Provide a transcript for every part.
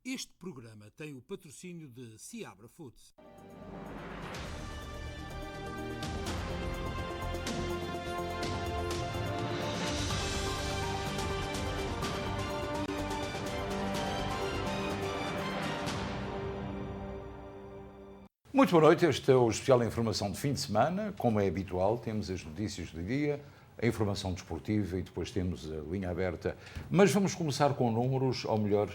Este programa tem o patrocínio de Seabra Foods. Muito boa noite, este é o especial Informação de fim de semana. Como é habitual, temos as notícias do dia, a informação desportiva e depois temos a linha aberta. Mas vamos começar com números, ou melhor,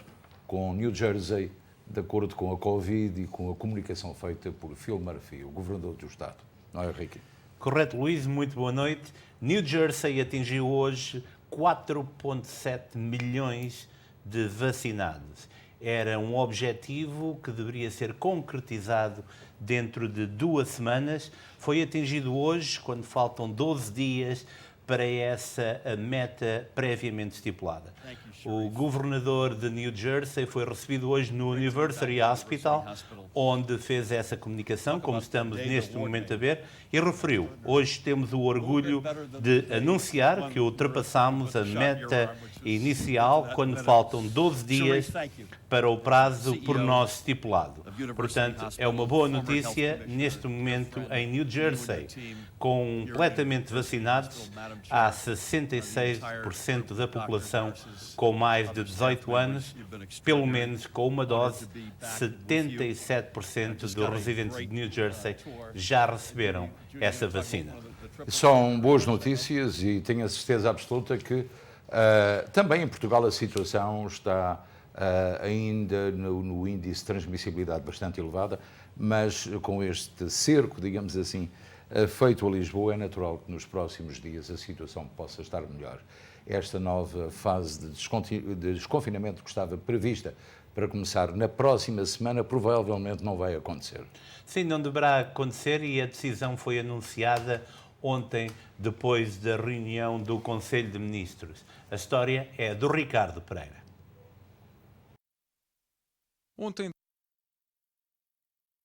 com New Jersey, de acordo com a Covid e com a comunicação feita por Phil Murphy, o governador do estado. Não é, Ricky? Correto, Luís, muito boa noite. New Jersey atingiu hoje 4,7 milhões de vacinados. Era um objetivo que deveria ser concretizado dentro de 2 semanas. Foi atingido hoje, quando faltam 12 dias para essa meta previamente estipulada. O governador de New Jersey foi recebido hoje no University Hospital, onde fez essa comunicação, como estamos neste momento a ver, e referiu: hoje temos o orgulho de anunciar que ultrapassamos a meta inicial quando faltam 12 dias para o prazo por nós estipulado. Portanto, é uma boa notícia neste momento em New Jersey, completamente vacinados. Há 66% da população com mais de 18 anos, pelo menos com uma dose. 77% dos residentes de New Jersey já receberam essa vacina. São boas notícias e tenho a certeza absoluta que também em Portugal a situação está ainda no índice de transmissibilidade bastante elevada, mas com este cerco, digamos assim, feito a Lisboa, é natural que nos próximos dias a situação possa estar melhor. Esta nova fase de desconfinamento que estava prevista para começar na próxima semana provavelmente não vai acontecer. Sim, não deverá acontecer e a decisão foi anunciada ontem, depois da reunião do Conselho de Ministros. A história é do Ricardo Pereira. Ontem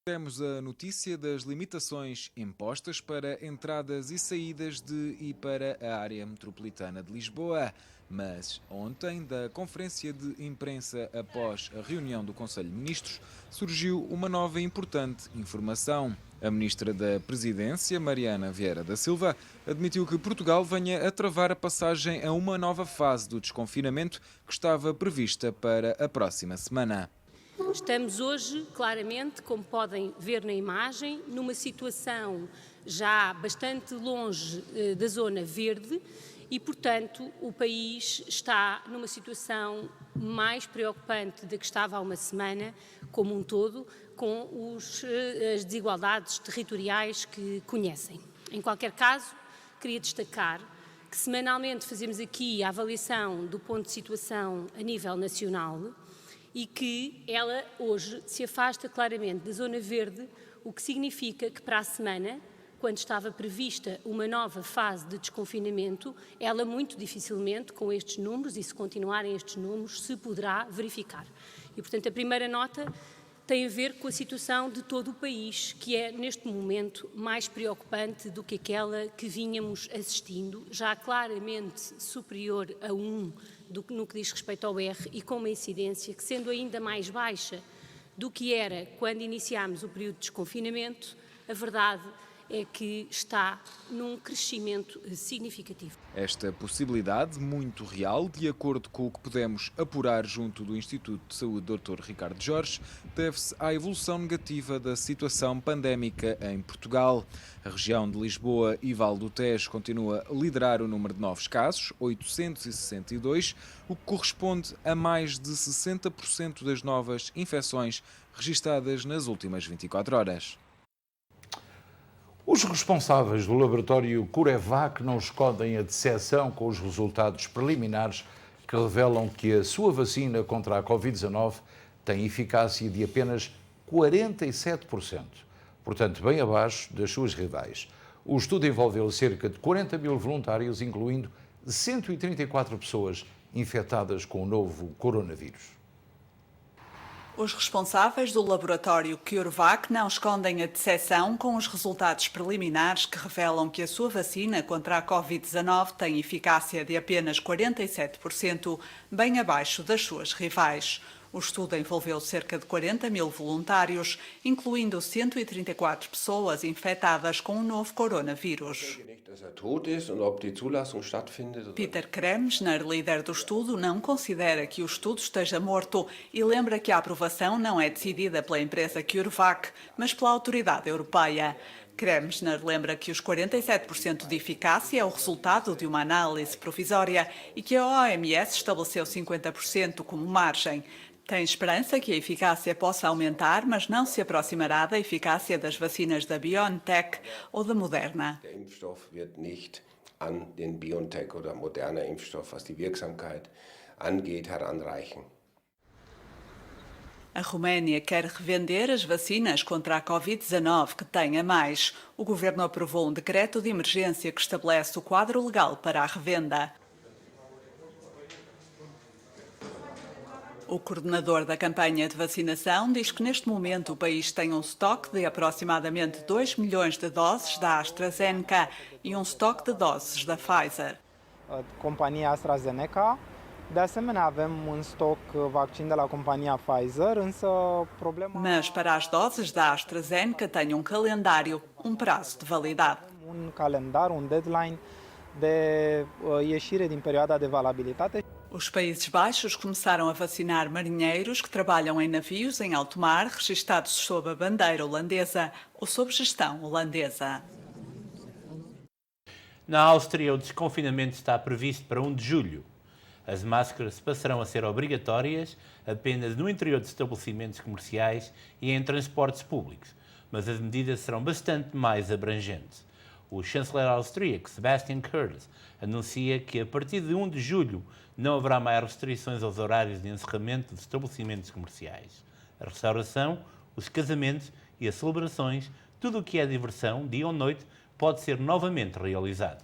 temos a notícia das limitações impostas para entradas e saídas de e para a área metropolitana de Lisboa. Mas ontem, da conferência de imprensa após a reunião do Conselho de Ministros, surgiu uma nova e importante informação. A Ministra da Presidência, Mariana Vieira da Silva, admitiu que Portugal venha a travar a passagem a uma nova fase do desconfinamento que estava prevista para a próxima semana. Estamos hoje, claramente, como podem ver na imagem, numa situação já bastante longe da zona verde e, portanto, o país está numa situação mais preocupante da que estava há uma semana, como um todo, com as desigualdades territoriais que conhecem. Em qualquer caso, queria destacar que semanalmente fazemos aqui a avaliação do ponto de situação a nível nacional e que ela hoje se afasta claramente da zona verde, o que significa que para a semana, quando estava prevista uma nova fase de desconfinamento, ela muito dificilmente, com estes números, e se continuarem estes números, se poderá verificar. E, portanto, a primeira nota tem a ver com a situação de todo o país, que é, neste momento, mais preocupante do que aquela que vínhamos assistindo, já claramente superior a 1 no que diz respeito ao R e com uma incidência que, sendo ainda mais baixa do que era quando iniciámos o período de desconfinamento, a verdade é que está num crescimento significativo. Esta possibilidade, muito real, de acordo com o que podemos apurar junto do Instituto de Saúde Dr. Ricardo Jorge, deve-se à evolução negativa da situação pandémica em Portugal. A região de Lisboa e Val do Tejo continua a liderar o número de novos casos, 862, o que corresponde a mais de 60% das novas infecções registadas nas últimas 24 horas. Os responsáveis do laboratório CureVac não escondem a decepção com os resultados preliminares que revelam que a sua vacina contra a Covid-19 tem eficácia de apenas 47%, portanto bem abaixo das suas rivais. O estudo envolveu cerca de 40 mil voluntários, incluindo 134 pessoas infectadas com o novo coronavírus. Os responsáveis do laboratório CureVac não escondem a decepção com os resultados preliminares que revelam que a sua vacina contra a Covid-19 tem eficácia de apenas 47%, bem abaixo das suas rivais. O estudo envolveu cerca de 40 mil voluntários, incluindo 134 pessoas infectadas com o novo coronavírus. Peter Kremsner, líder do estudo, não considera que o estudo esteja morto e lembra que a aprovação não é decidida pela empresa CureVac, mas pela autoridade europeia. Kremsner lembra que os 47% de eficácia é o resultado de uma análise provisória e que a OMS estabeleceu 50% como margem. Tem esperança que a eficácia possa aumentar, mas não se aproximará da eficácia das vacinas da BioNTech ou da Moderna. Der Impfstoff wird nicht an den BioNTech oder Moderna Impfstoff, was die Wirksamkeit angeht, heranreichen. A Roménia quer revender as vacinas contra a Covid-19 que tem a mais. O governo aprovou um decreto de emergência que estabelece o quadro legal para a revenda. O coordenador da campanha de vacinação diz que neste momento o país tem um estoque de aproximadamente 2 milhões de doses da AstraZeneca e um estoque de doses da Pfizer. Compania AstraZeneca. De asemenea, avem în stoc vaccin de la compania Pfizer, însă problema... Mas para as doses da AstraZeneca tem um calendário, um prazo de validade. Un calendar, un deadline de ieșire din perioada de valabilitate. Os Países Baixos começaram a vacinar marinheiros que trabalham em navios em alto mar registados sob a bandeira holandesa ou sob gestão holandesa. Na Áustria, o desconfinamento está previsto para 1 de julho. As máscaras passarão a ser obrigatórias apenas no interior de estabelecimentos comerciais e em transportes públicos, mas as medidas serão bastante mais abrangentes. O chanceler austríaco Sebastian Kurz anuncia que a partir de 1 de julho não haverá mais restrições aos horários de encerramento de estabelecimentos comerciais. A restauração, os casamentos e as celebrações, tudo o que é diversão, dia ou noite, pode ser novamente realizado.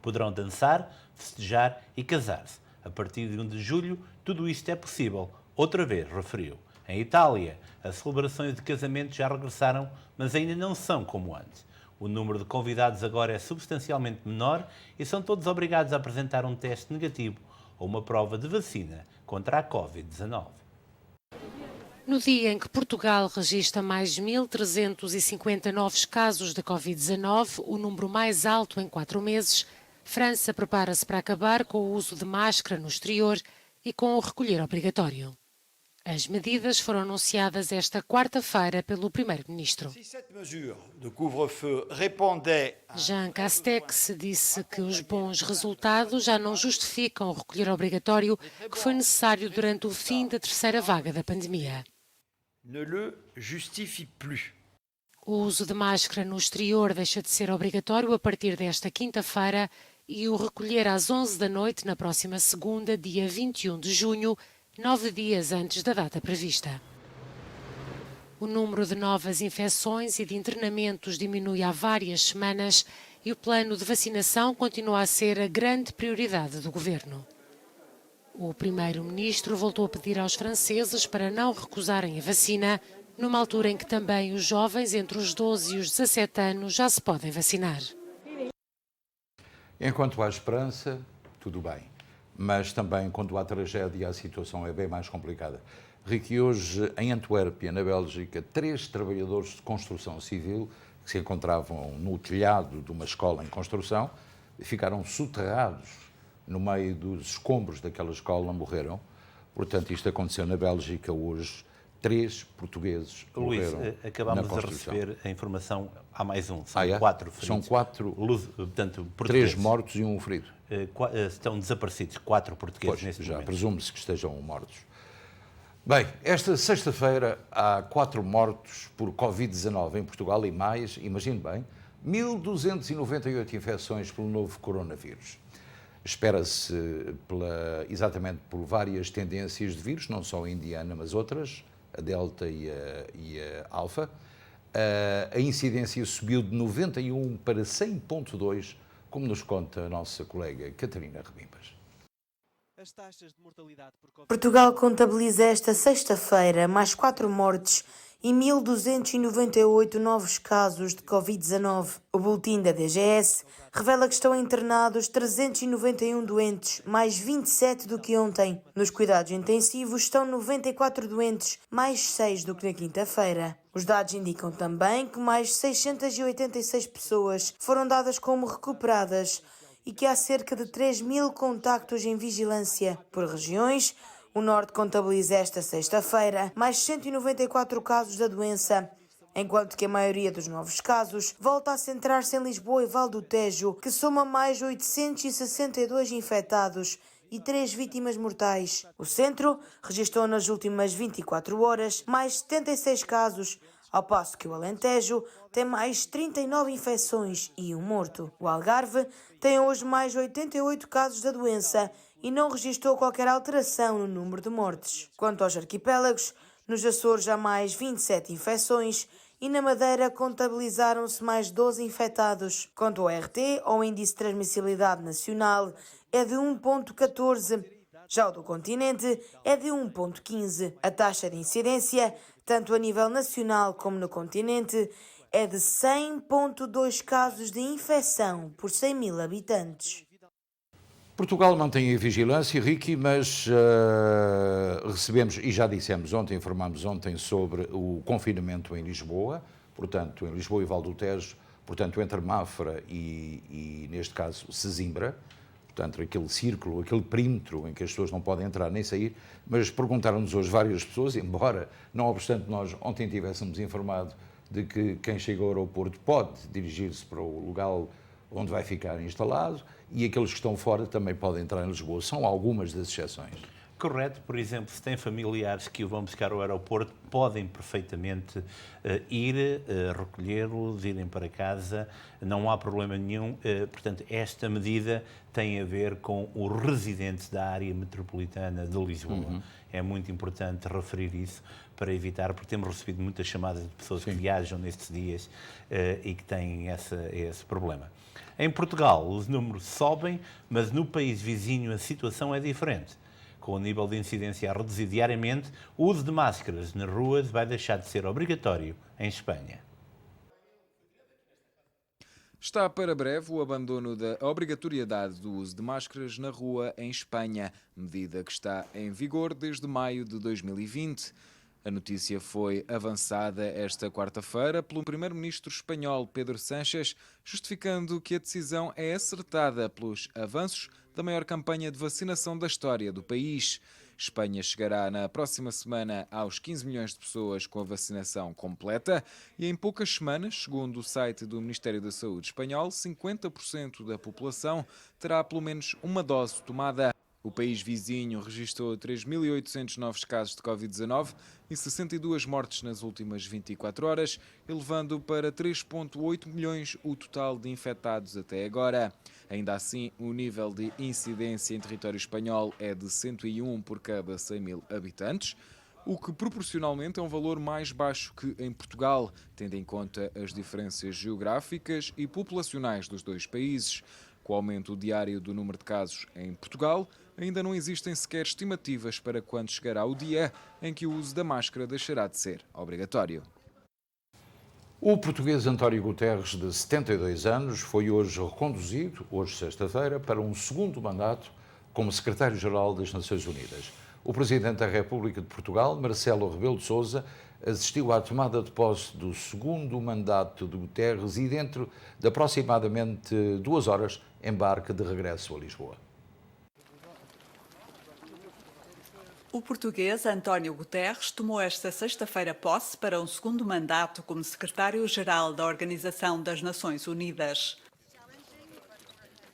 Poderão dançar, festejar e casar-se. A partir de 1 de julho, tudo isto é possível. Outra vez, referiu. Em Itália, as celebrações de casamento já regressaram, mas ainda não são como antes. O número de convidados agora é substancialmente menor e são todos obrigados a apresentar um teste negativo ou uma prova de vacina contra a Covid-19. No dia em que Portugal registra mais 1.350 novos casos de Covid-19, o número mais alto em 4 meses, França prepara-se para acabar com o uso de máscara no exterior e com o recolher obrigatório. As medidas foram anunciadas esta quarta-feira pelo primeiro-ministro. Jean Castex disse que os bons resultados já não justificam o recolher obrigatório que foi necessário durante o fim da terceira vaga da pandemia. O uso de máscara no exterior deixa de ser obrigatório a partir desta quinta-feira e o recolher às 11 da noite na próxima segunda, dia 21 de junho, 9 dias antes da data prevista. O número de novas infecções e de internamentos diminui há várias semanas e o plano de vacinação continua a ser a grande prioridade do governo. O primeiro-ministro voltou a pedir aos franceses para não recusarem a vacina, numa altura em que também os jovens entre os 12 e os 17 anos já se podem vacinar. Enquanto há esperança, tudo bem. Mas também, quando há tragédia, a situação é bem mais complicada. Ricky, hoje, em Antuérpia, na Bélgica, 3 trabalhadores de construção civil que se encontravam no telhado de uma escola em construção ficaram soterrados no meio dos escombros daquela escola, morreram. Portanto, isto aconteceu na Bélgica hoje. 3 portugueses morreram. Luís, acabámos de receber a informação, há mais um, são 4 feridos. São 4, portanto, portugueses. 3 mortos e 1 ferido. Estão desaparecidos 4 portugueses neste momento. Já presume-se que estejam mortos. Bem, esta sexta-feira há 4 mortos por Covid-19 em Portugal e mais, imagine bem, 1.298 infecções pelo novo coronavírus. Espera-se exatamente por várias tendências de vírus, não só a indiana, mas outras, a Delta e a Alfa. A incidência subiu de 91 para 100,2, como nos conta a nossa colega Catarina Rebimbas. As taxas de mortalidade por Covid... Portugal contabiliza esta sexta-feira mais 4 mortes e 1.298 novos casos de Covid-19. O boletim da DGS revela que estão internados 391 doentes, mais 27 do que ontem. Nos cuidados intensivos estão 94 doentes, mais 6 do que na quinta-feira. Os dados indicam também que mais 686 pessoas foram dadas como recuperadas e que há cerca de 3.000 contactos em vigilância. Por regiões, o Norte contabiliza esta sexta-feira mais 194 casos da doença, enquanto que a maioria dos novos casos volta a centrar-se em Lisboa e Val do Tejo, que soma mais 862 infectados e 3 vítimas mortais. O Centro registrou nas últimas 24 horas mais 76 casos, ao passo que o Alentejo tem mais 39 infecções e um morto. O Algarve tem hoje mais 88 casos da doença e não registrou qualquer alteração no número de mortes. Quanto aos arquipélagos, nos Açores há mais 27 infecções e na Madeira contabilizaram-se mais 12 infectados. Quanto ao RT, ou Índice de Transmissibilidade Nacional, é de 1,14. Já o do continente é de 1,15. A taxa de incidência, tanto a nível nacional como no continente, é de 100,2 casos de infecção por 100.000 habitantes. Portugal mantém a vigilância, Ricky, mas recebemos, e já dissemos ontem, informámos ontem sobre o confinamento em Lisboa, portanto, em Lisboa e Val do Tejo, portanto, entre Mafra e neste caso, Sesimbra, portanto, aquele círculo, aquele perímetro em que as pessoas não podem entrar nem sair, mas perguntaram-nos hoje várias pessoas, embora, não obstante nós ontem tivéssemos informado de que quem chega ao aeroporto pode dirigir-se para o lugar onde vai ficar instalado, e aqueles que estão fora também podem entrar em Lisboa. São algumas das exceções. Correto, por exemplo, se têm familiares que o vão buscar ao aeroporto, podem perfeitamente ir recolhê-los, irem para casa, não há problema nenhum. Portanto, esta medida tem a ver com os residentes da área metropolitana de Lisboa. É muito importante referir isso para evitar, porque temos recebido muitas chamadas de pessoas que viajam nestes dias e que têm esse problema. Em Portugal, os números sobem, mas no país vizinho a situação é diferente. Com o nível de incidência a reduzir diariamente, o uso de máscaras nas ruas vai deixar de ser obrigatório em Espanha. Está para breve o abandono da obrigatoriedade do uso de máscaras na rua em Espanha, medida que está em vigor desde maio de 2020. A notícia foi avançada esta quarta-feira pelo primeiro-ministro espanhol Pedro Sánchez, justificando que a decisão é acertada pelos avanços da maior campanha de vacinação da história do país. Espanha chegará na próxima semana aos 15 milhões de pessoas com a vacinação completa e em poucas semanas, segundo o site do Ministério da Saúde espanhol, 50% da população terá pelo menos uma dose tomada. O país vizinho registrou 3.800 novos casos de Covid-19 e 62 mortes nas últimas 24 horas, elevando para 3,8 milhões o total de infectados até agora. Ainda assim, o nível de incidência em território espanhol é de 101 por cada 100.000 habitantes, o que proporcionalmente é um valor mais baixo que em Portugal, tendo em conta as diferenças geográficas e populacionais dos dois países. Com o aumento diário do número de casos em Portugal, ainda não existem sequer estimativas para quando chegará o dia em que o uso da máscara deixará de ser obrigatório. O português António Guterres, de 72 anos, foi hoje reconduzido, hoje sexta-feira, para um segundo mandato como secretário-geral das Nações Unidas. O Presidente da República de Portugal, Marcelo Rebelo de Sousa, assistiu à tomada de posse do segundo mandato de Guterres e dentro de aproximadamente 2 horas embarque de regresso a Lisboa. O português António Guterres tomou esta sexta-feira posse para um segundo mandato como secretário-geral da Organização das Nações Unidas.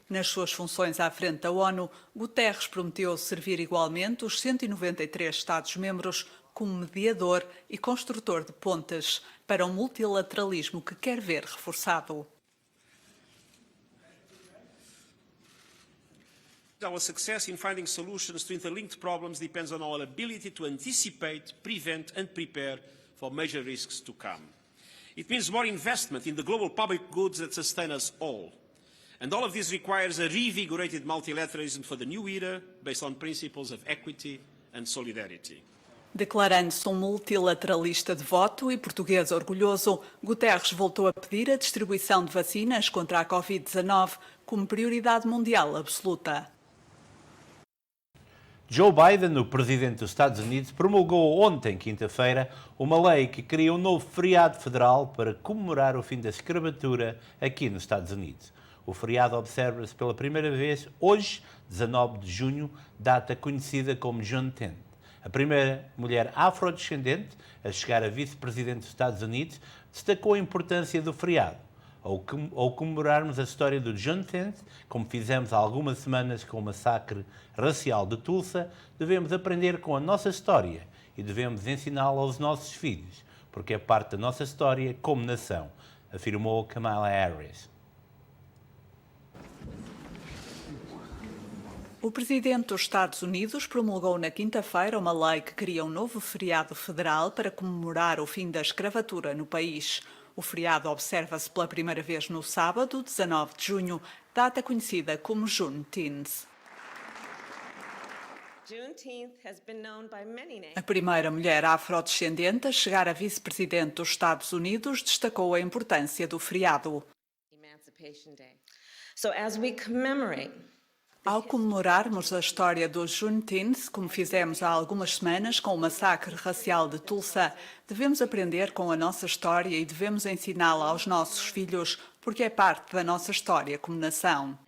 Nas suas funções à frente da ONU, Guterres prometeu servir igualmente os 193 Estados-membros como mediador e construtor de pontes para um multilateralismo que quer ver reforçado. Our success in finding solutions to interlinked problems depends on our ability to anticipate, prevent and prepare for major risks to come. It means more investment in the global public goods that sustain us all. And all of this requires a reinvigorated multilateralism for the new era based on principles of equity and solidarity. Declarando-se um multilateralista devoto e português orgulhoso, Guterres voltou a pedir a distribuição de vacinas contra a Covid-19 como prioridade mundial absoluta. Joe Biden, o presidente dos Estados Unidos, promulgou ontem, quinta-feira, uma lei que cria um novo feriado federal para comemorar o fim da escravatura aqui nos Estados Unidos. O feriado observa-se pela primeira vez hoje, 19 de junho, data conhecida como Juneteenth. A primeira mulher afrodescendente a chegar a vice-presidente dos Estados Unidos destacou a importância do feriado. Ao comemorarmos a história do Juneteenth, como fizemos há algumas semanas com o massacre racial de Tulsa, devemos aprender com a nossa história e devemos ensiná-la aos nossos filhos, porque é parte da nossa história como nação, afirmou Kamala Harris. O presidente dos Estados Unidos promulgou na quinta-feira uma lei que cria um novo feriado federal para comemorar o fim da escravatura no país. O feriado observa-se pela primeira vez no sábado, 19 de junho, data conhecida como Juneteenth. A primeira mulher afrodescendente a chegar a vice-presidente dos Estados Unidos destacou a importância do feriado. Ao comemorarmos a história do Juneteenth, como fizemos há algumas semanas com o massacre racial de Tulsa, devemos aprender com a nossa história e devemos ensiná-la aos nossos filhos, porque é parte da nossa história como nação.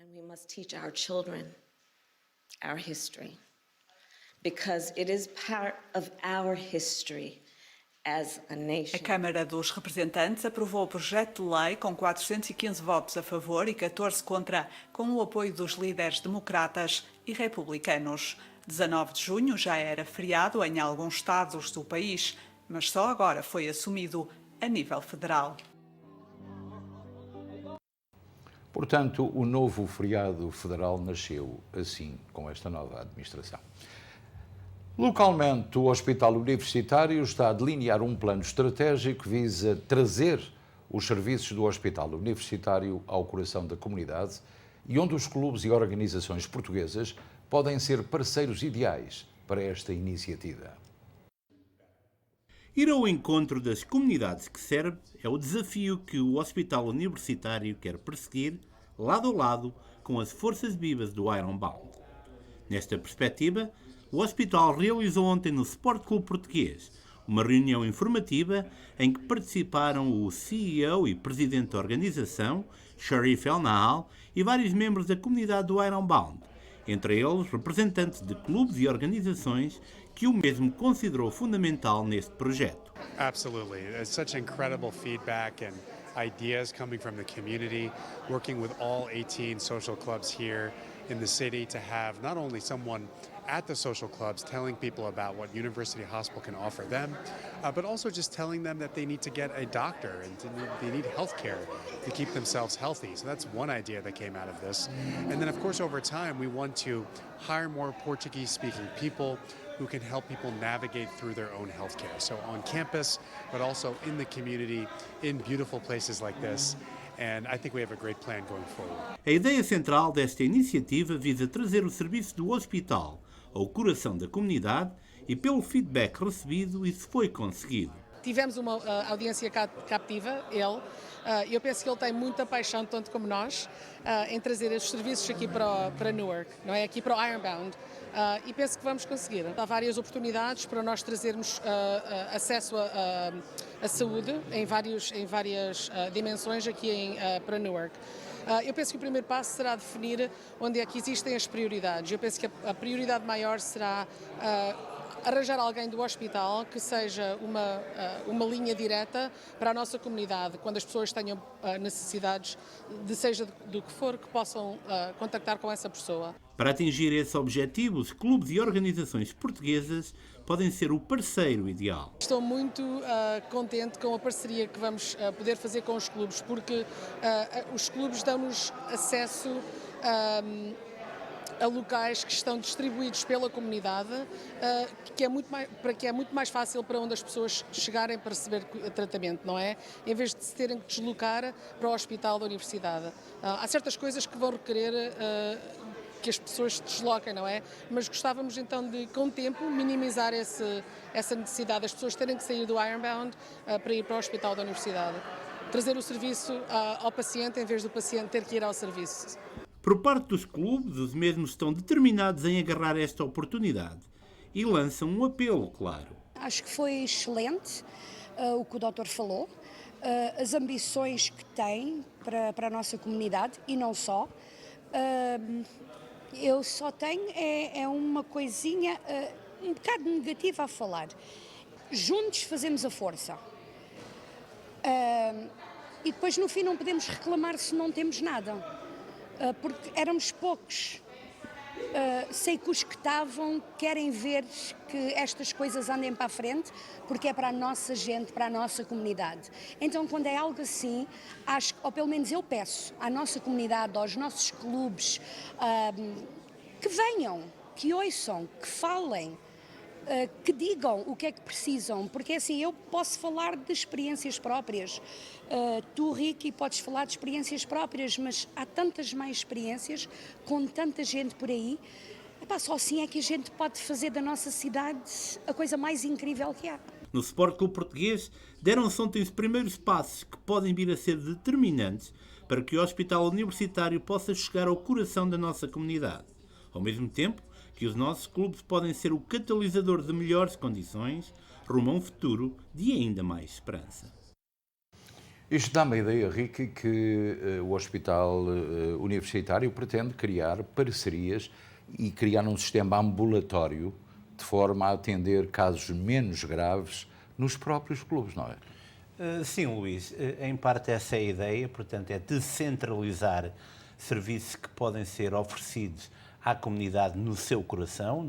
A Câmara dos Representantes aprovou o projeto de lei com 415 votos a favor e 14 contra, com o apoio dos líderes democratas e republicanos. 19 de junho já era feriado em alguns estados do país, mas só agora foi assumido a nível federal. Portanto, o novo feriado federal nasceu assim, com esta nova administração. Localmente, o Hospital Universitário está a delinear um plano estratégico que visa trazer os serviços do Hospital Universitário ao coração da comunidade e onde os clubes e organizações portuguesas podem ser parceiros ideais para esta iniciativa. Ir ao encontro das comunidades que serve é o desafio que o Hospital Universitário quer perseguir, lado a lado, com as forças vivas do Ironbound. Nesta perspectiva, o hospital realizou ontem no Sport Clube Português uma reunião informativa em que participaram o CEO e presidente da organização, Sharif El Nahal, e vários membros da comunidade do Ironbound, entre eles representantes de clubes e organizações que o mesmo considerou fundamental neste projeto. Absolutely. It's such incredible feedback and ideas coming from the community, working with all 18 social clubs here in the city to have not only someone at the social clubs telling people about what University Hospital can offer them, but also just telling them that they need to get a doctor and they need health care to keep themselves healthy. So that's one idea that came out of this. And then, of course, over time, we want to hire more Portuguese-speaking people who can help people navigate through their own healthcare. So on campus, but also in the community, in beautiful places like this. And I think we have a great plan going forward. A ideia central desta iniciativa visa trazer o serviço do hospital ao coração da comunidade e, pelo feedback recebido, isso foi conseguido. Tivemos uma audiência captiva, eu penso que ele tem muita paixão, tanto como nós, em trazer estes serviços aqui para Newark, não é? Aqui para o Ironbound. E penso que vamos conseguir. Há várias oportunidades para nós trazermos acesso à saúde em várias dimensões aqui para Newark. Eu penso que o primeiro passo será definir onde é que existem as prioridades. Eu penso que a prioridade maior será arranjar alguém do hospital que seja uma linha direta para a nossa comunidade, quando as pessoas tenham necessidades, seja do que for, que possam contactar com essa pessoa. Para atingir esse objetivo, os clubes e organizações portuguesas podem ser o parceiro ideal. Estou muito contente com a parceria que vamos poder fazer com os clubes, porque os clubes dão-nos acesso a locais que estão distribuídos pela comunidade, que é muito mais fácil para onde as pessoas chegarem para receber tratamento, não é? Em vez de se terem que deslocar para o hospital da universidade. Há certas coisas que vão requerer que as pessoas se desloquem, não é? Mas gostávamos então de, com o tempo, minimizar essa necessidade das pessoas terem que sair do Ironbound para ir para o hospital da universidade. Trazer o serviço ao paciente em vez do paciente ter que ir ao serviço. Por parte dos clubes, os mesmos estão determinados em agarrar esta oportunidade e lançam um apelo, claro. Acho que foi excelente o que o doutor falou, as ambições que tem para a nossa comunidade e não só. Eu só tenho uma coisinha um bocado negativa a falar. Juntos fazemos a força. E depois no fim não podemos reclamar se não temos nada, porque éramos poucos. Sei que os que estavam querem ver que estas coisas andem para a frente, porque é para a nossa gente, para a nossa comunidade. Então, quando é algo assim, acho, ou pelo menos eu peço à nossa comunidade, aos nossos clubes, que venham, que ouçam, que falem, que digam o que é que precisam, porque assim, eu posso falar de experiências próprias, tu, Ricky, podes falar de experiências próprias, mas há tantas mais experiências, com tanta gente por aí, só assim é que a gente pode fazer da nossa cidade a coisa mais incrível que há. No Sport Clube Português, deram-se ontem os primeiros passos que podem vir a ser determinantes para que o Hospital Universitário possa chegar ao coração da nossa comunidade. Ao mesmo tempo que os nossos clubes podem ser o catalisador de melhores condições rumo a um futuro de ainda mais esperança. Isto dá-me a ideia, Ricky, que o Hospital Universitário pretende criar parcerias e criar um sistema ambulatório de forma a atender casos menos graves nos próprios clubes, não é? Sim, Luís. Em parte essa é a ideia, portanto, é descentralizar serviços que podem ser oferecidos à comunidade no seu coração,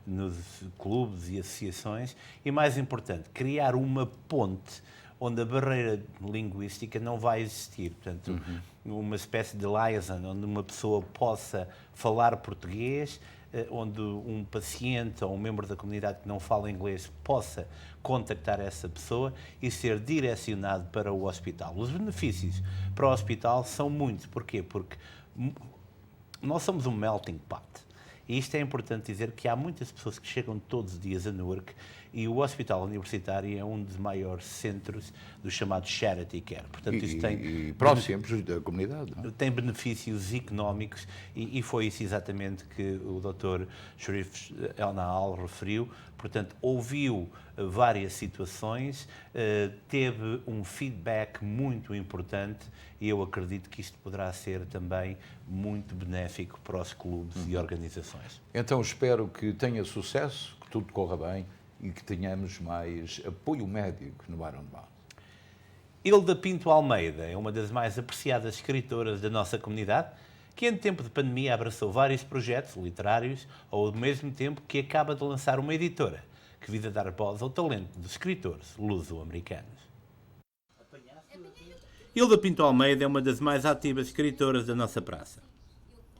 nos clubes e associações, e mais importante, criar uma ponte onde a barreira linguística não vai existir. Portanto, uma espécie de liaison, onde uma pessoa possa falar português, onde um paciente ou um membro da comunidade que não fala inglês possa contactar essa pessoa e ser direcionado para o hospital. Os benefícios para o hospital são muitos. Porquê? Porque nós somos um melting pot. E isto é importante dizer que há muitas pessoas que chegam todos os dias a Newark e o Hospital Universitário é um dos maiores centros do chamado charity care. Portanto, isto tem próximos da comunidade. Não? Tem benefícios económicos e foi isso exatamente que o Dr. Sharif El Nahal referiu. Portanto, ouviu várias situações, teve um feedback muito importante e eu acredito que isto poderá ser também muito benéfico para os clubes e organizações. Então espero que tenha sucesso, que tudo corra bem e que tenhamos mais apoio médico no Ironbound. Hilda Pinto Almeida é uma das mais apreciadas escritoras da nossa comunidade, que em tempo de pandemia abraçou vários projetos literários, ao mesmo tempo que acaba de lançar uma editora, que visa dar voz ao talento dos escritores luso-americanos. Hilda Pinto Almeida é uma das mais ativas escritoras da nossa praça.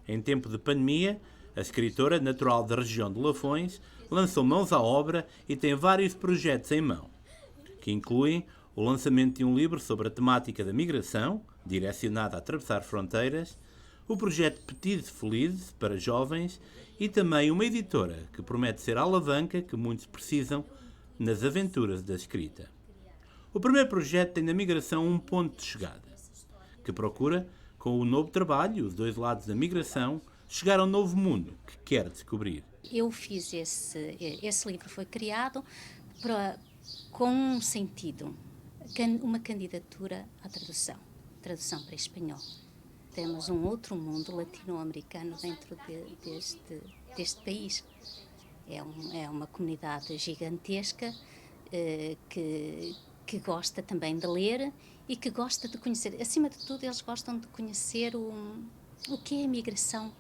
Em tempo de pandemia, a escritora, natural da região de Lafões, lançou mãos à obra e tem vários projetos em mão, que incluem o lançamento de um livro sobre a temática da migração, direcionado a atravessar fronteiras, o projeto Petits Felizes para jovens e também uma editora que promete ser a alavanca que muitos precisam nas aventuras da escrita. O primeiro projeto tem na migração um ponto de chegada, que procura, com o novo trabalho, os dois lados da migração, chegar ao novo mundo que quer descobrir. Eu fiz esse livro, foi criado com um sentido, uma candidatura à tradução para espanhol. Temos um outro mundo latino-americano dentro deste país. É uma comunidade gigantesca que gosta também de ler e que gosta de conhecer. Acima de tudo, eles gostam de conhecer o que é a migração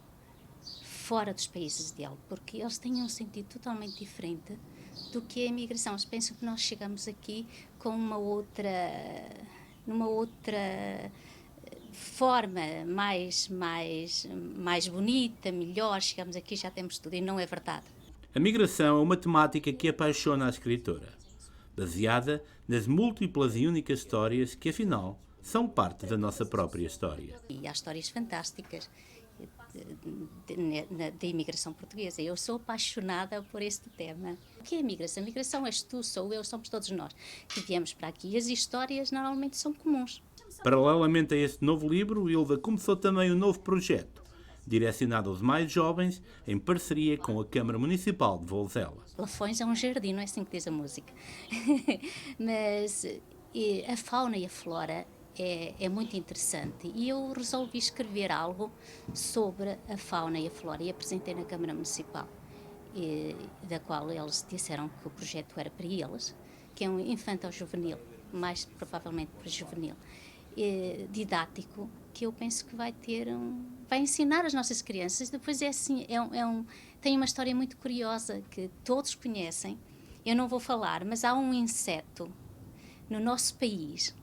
fora dos países dele, porque eles têm um sentido totalmente diferente do que é a migração. Eles pensam que nós chegamos aqui com numa outra forma mais bonita, melhor, chegamos aqui e já temos tudo, e não é verdade. A migração é uma temática que apaixona a escritora, baseada nas múltiplas e únicas histórias que, afinal, são parte da nossa própria história. E há histórias fantásticas, da imigração portuguesa. Eu sou apaixonada por este tema. O que é a migração? A migração és tu, sou eu, somos todos nós que viemos para aqui. E as histórias normalmente são comuns. Paralelamente a este novo livro, Hilda começou também um novo projeto, direcionado aos mais jovens, em parceria com a Câmara Municipal de Vouzela. Lafões é um jardim, não é assim que diz a música. Mas a fauna e a flora é muito interessante e eu resolvi escrever algo sobre a fauna e a flora e apresentei na Câmara Municipal, da qual eles disseram que o projeto era para eles, que é um infanto-juvenil, mais provavelmente para juvenil, didático, que eu penso que vai ensinar as nossas crianças. Depois é assim, tem uma história muito curiosa que todos conhecem, eu não vou falar, mas há um inseto no nosso país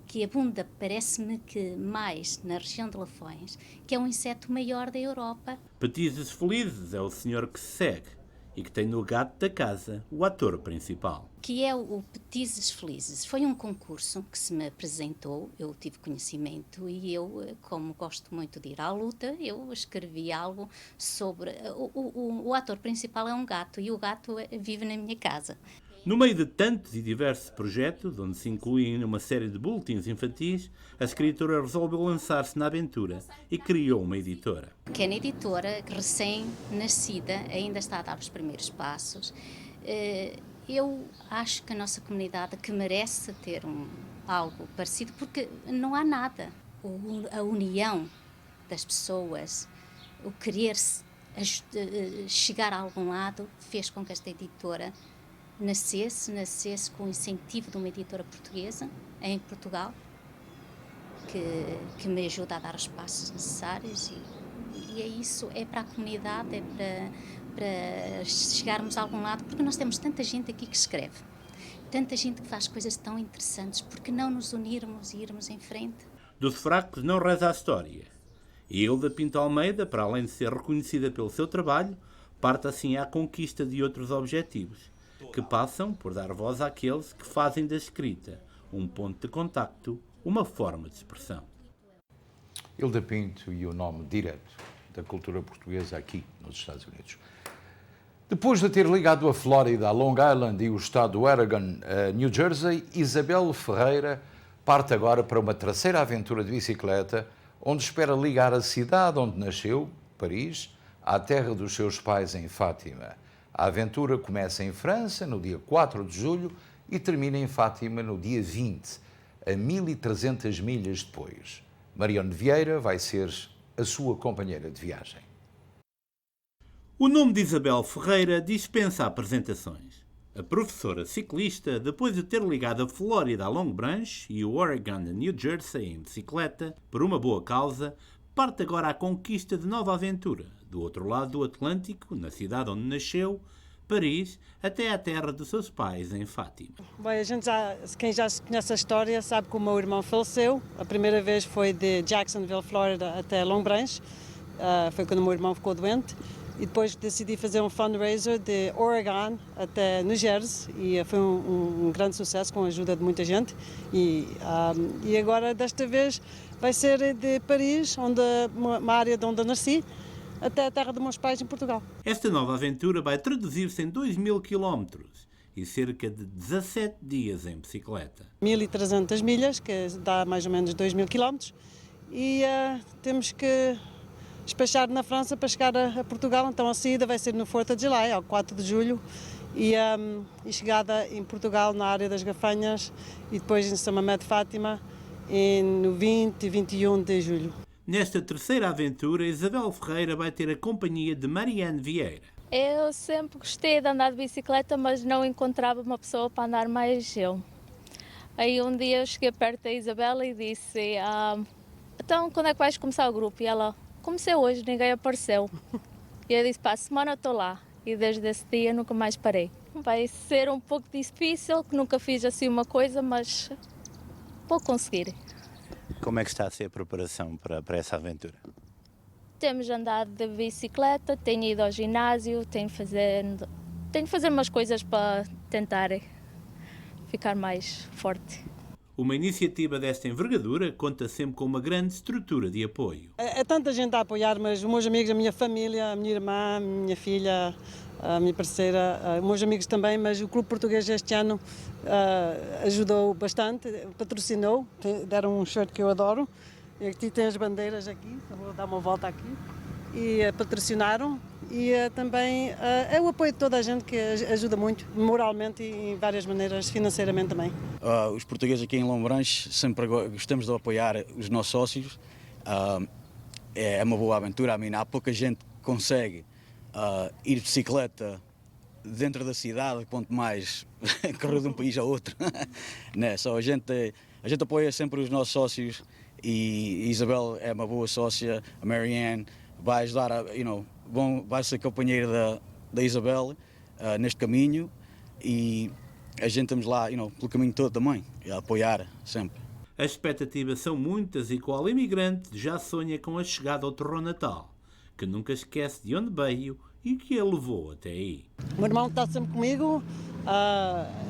que abunda, parece-me que mais na região de Lafões, que é um inseto maior da Europa. Petizes Felizes é o senhor que se segue e que tem no gato da casa o ator principal. Que é o Petizes Felizes. Foi um concurso que se me apresentou, eu tive conhecimento e eu, como gosto muito de ir à luta, eu escrevi algo sobre... O ator principal é um gato e o gato vive na minha casa. No meio de tantos e diversos projetos, onde se incluem uma série de boletins infantis, a escritora resolveu lançar-se na aventura e criou uma editora. Pequena editora, recém-nascida, ainda está a dar os primeiros passos. Eu acho que a nossa comunidade que merece ter algo parecido, porque não há nada. A união das pessoas, o querer chegar a algum lado, fez com que esta editora nascesse com o incentivo de uma editora portuguesa, em Portugal, que me ajuda a dar os passos necessários e é isso, é para a comunidade, é para chegarmos a algum lado, porque nós temos tanta gente aqui que escreve, tanta gente que faz coisas tão interessantes, porque não nos unirmos e irmos em frente? Dos fracos não reza a história. E Hilda Pinto Almeida, para além de ser reconhecida pelo seu trabalho, parte assim à conquista de outros objetivos, que passam por dar voz àqueles que fazem da escrita um ponto de contacto, uma forma de expressão. Hilda Pinto e o nome direto da cultura portuguesa aqui nos Estados Unidos. Depois de ter ligado a Flórida, a Long Island e o estado do Oregon a New Jersey, Isabel Ferreira parte agora para uma terceira aventura de bicicleta, onde espera ligar a cidade onde nasceu, Paris, à terra dos seus pais em Fátima. A aventura começa em França, no dia 4 de julho, e termina em Fátima no dia 20, a 1.300 milhas depois. Marione Vieira vai ser a sua companheira de viagem. O nome de Isabel Ferreira dispensa apresentações. A professora ciclista, depois de ter ligado a Flórida a Long Branch e o Oregon a New Jersey em bicicleta, por uma boa causa, parte agora à conquista de nova aventura, do outro lado do Atlântico, na cidade onde nasceu, Paris, até à terra dos seus pais, em Fátima. Bem, quem já conhece a história sabe que o meu irmão faleceu. A primeira vez foi de Jacksonville, Flórida, até Long Branch. Foi quando o meu irmão ficou doente. E depois decidi fazer um fundraiser de Oregon até New Jersey. E foi um grande sucesso com a ajuda de muita gente. E agora, desta vez, vai ser de Paris, uma área de onde eu nasci, até a terra dos meus pais em Portugal. Esta nova aventura vai traduzir-se em 2.000 quilómetros e cerca de 17 dias em bicicleta. 1.300 milhas, que dá mais ou menos 2.000 quilómetros, e temos que despachar na França para chegar a Portugal. Então a saída vai ser no 4 de July, ao 4 de julho, e chegada em Portugal, na área das Gafanhas, e depois em São Mamé de Fátima, no 20 e 21 de julho. Nesta terceira aventura, Isabel Ferreira vai ter a companhia de Marione Vieira. Eu sempre gostei de andar de bicicleta, mas não encontrava uma pessoa para andar mais eu. Aí um dia eu cheguei perto da Isabela e disse, então quando é que vais começar o grupo? E ela, comecei hoje, ninguém apareceu. E eu disse, para a semana eu estou lá. E desde esse dia nunca mais parei. Vai ser um pouco difícil, que nunca fiz assim uma coisa, mas vou conseguir. Como é que está a ser a preparação para essa aventura? Temos andado de bicicleta, tenho ido ao ginásio, tenho de fazer umas coisas para tentar ficar mais forte. Uma iniciativa desta envergadura conta sempre com uma grande estrutura de apoio. É tanta gente a apoiar, mas os meus amigos, a minha família, a minha irmã, a minha filha, a minha parceira, os meus amigos também, mas o Clube Português este ano ajudou bastante, patrocinou, deram um shirt que eu adoro, e aqui tem as bandeiras aqui, vou dar uma volta aqui, e patrocinaram, e também é o apoio de toda a gente que ajuda muito, moralmente e em várias maneiras, financeiramente também. Os portugueses aqui em Lombranche sempre gostamos de apoiar os nossos sócios, é uma boa aventura, há pouca gente que consegue ir de bicicleta dentro da cidade, quanto mais correr de um país a outro. Né? Só a gente apoia sempre os nossos sócios e a Isabel é uma boa sócia, a Marianne vai ajudar, vai ser companheira da Isabel neste caminho e a gente estamos lá pelo caminho todo também, a apoiar sempre. As expectativas são muitas e qual imigrante já sonha com a chegada ao terror natal, que nunca esquece de onde veio e que a levou até aí. O meu irmão está sempre comigo,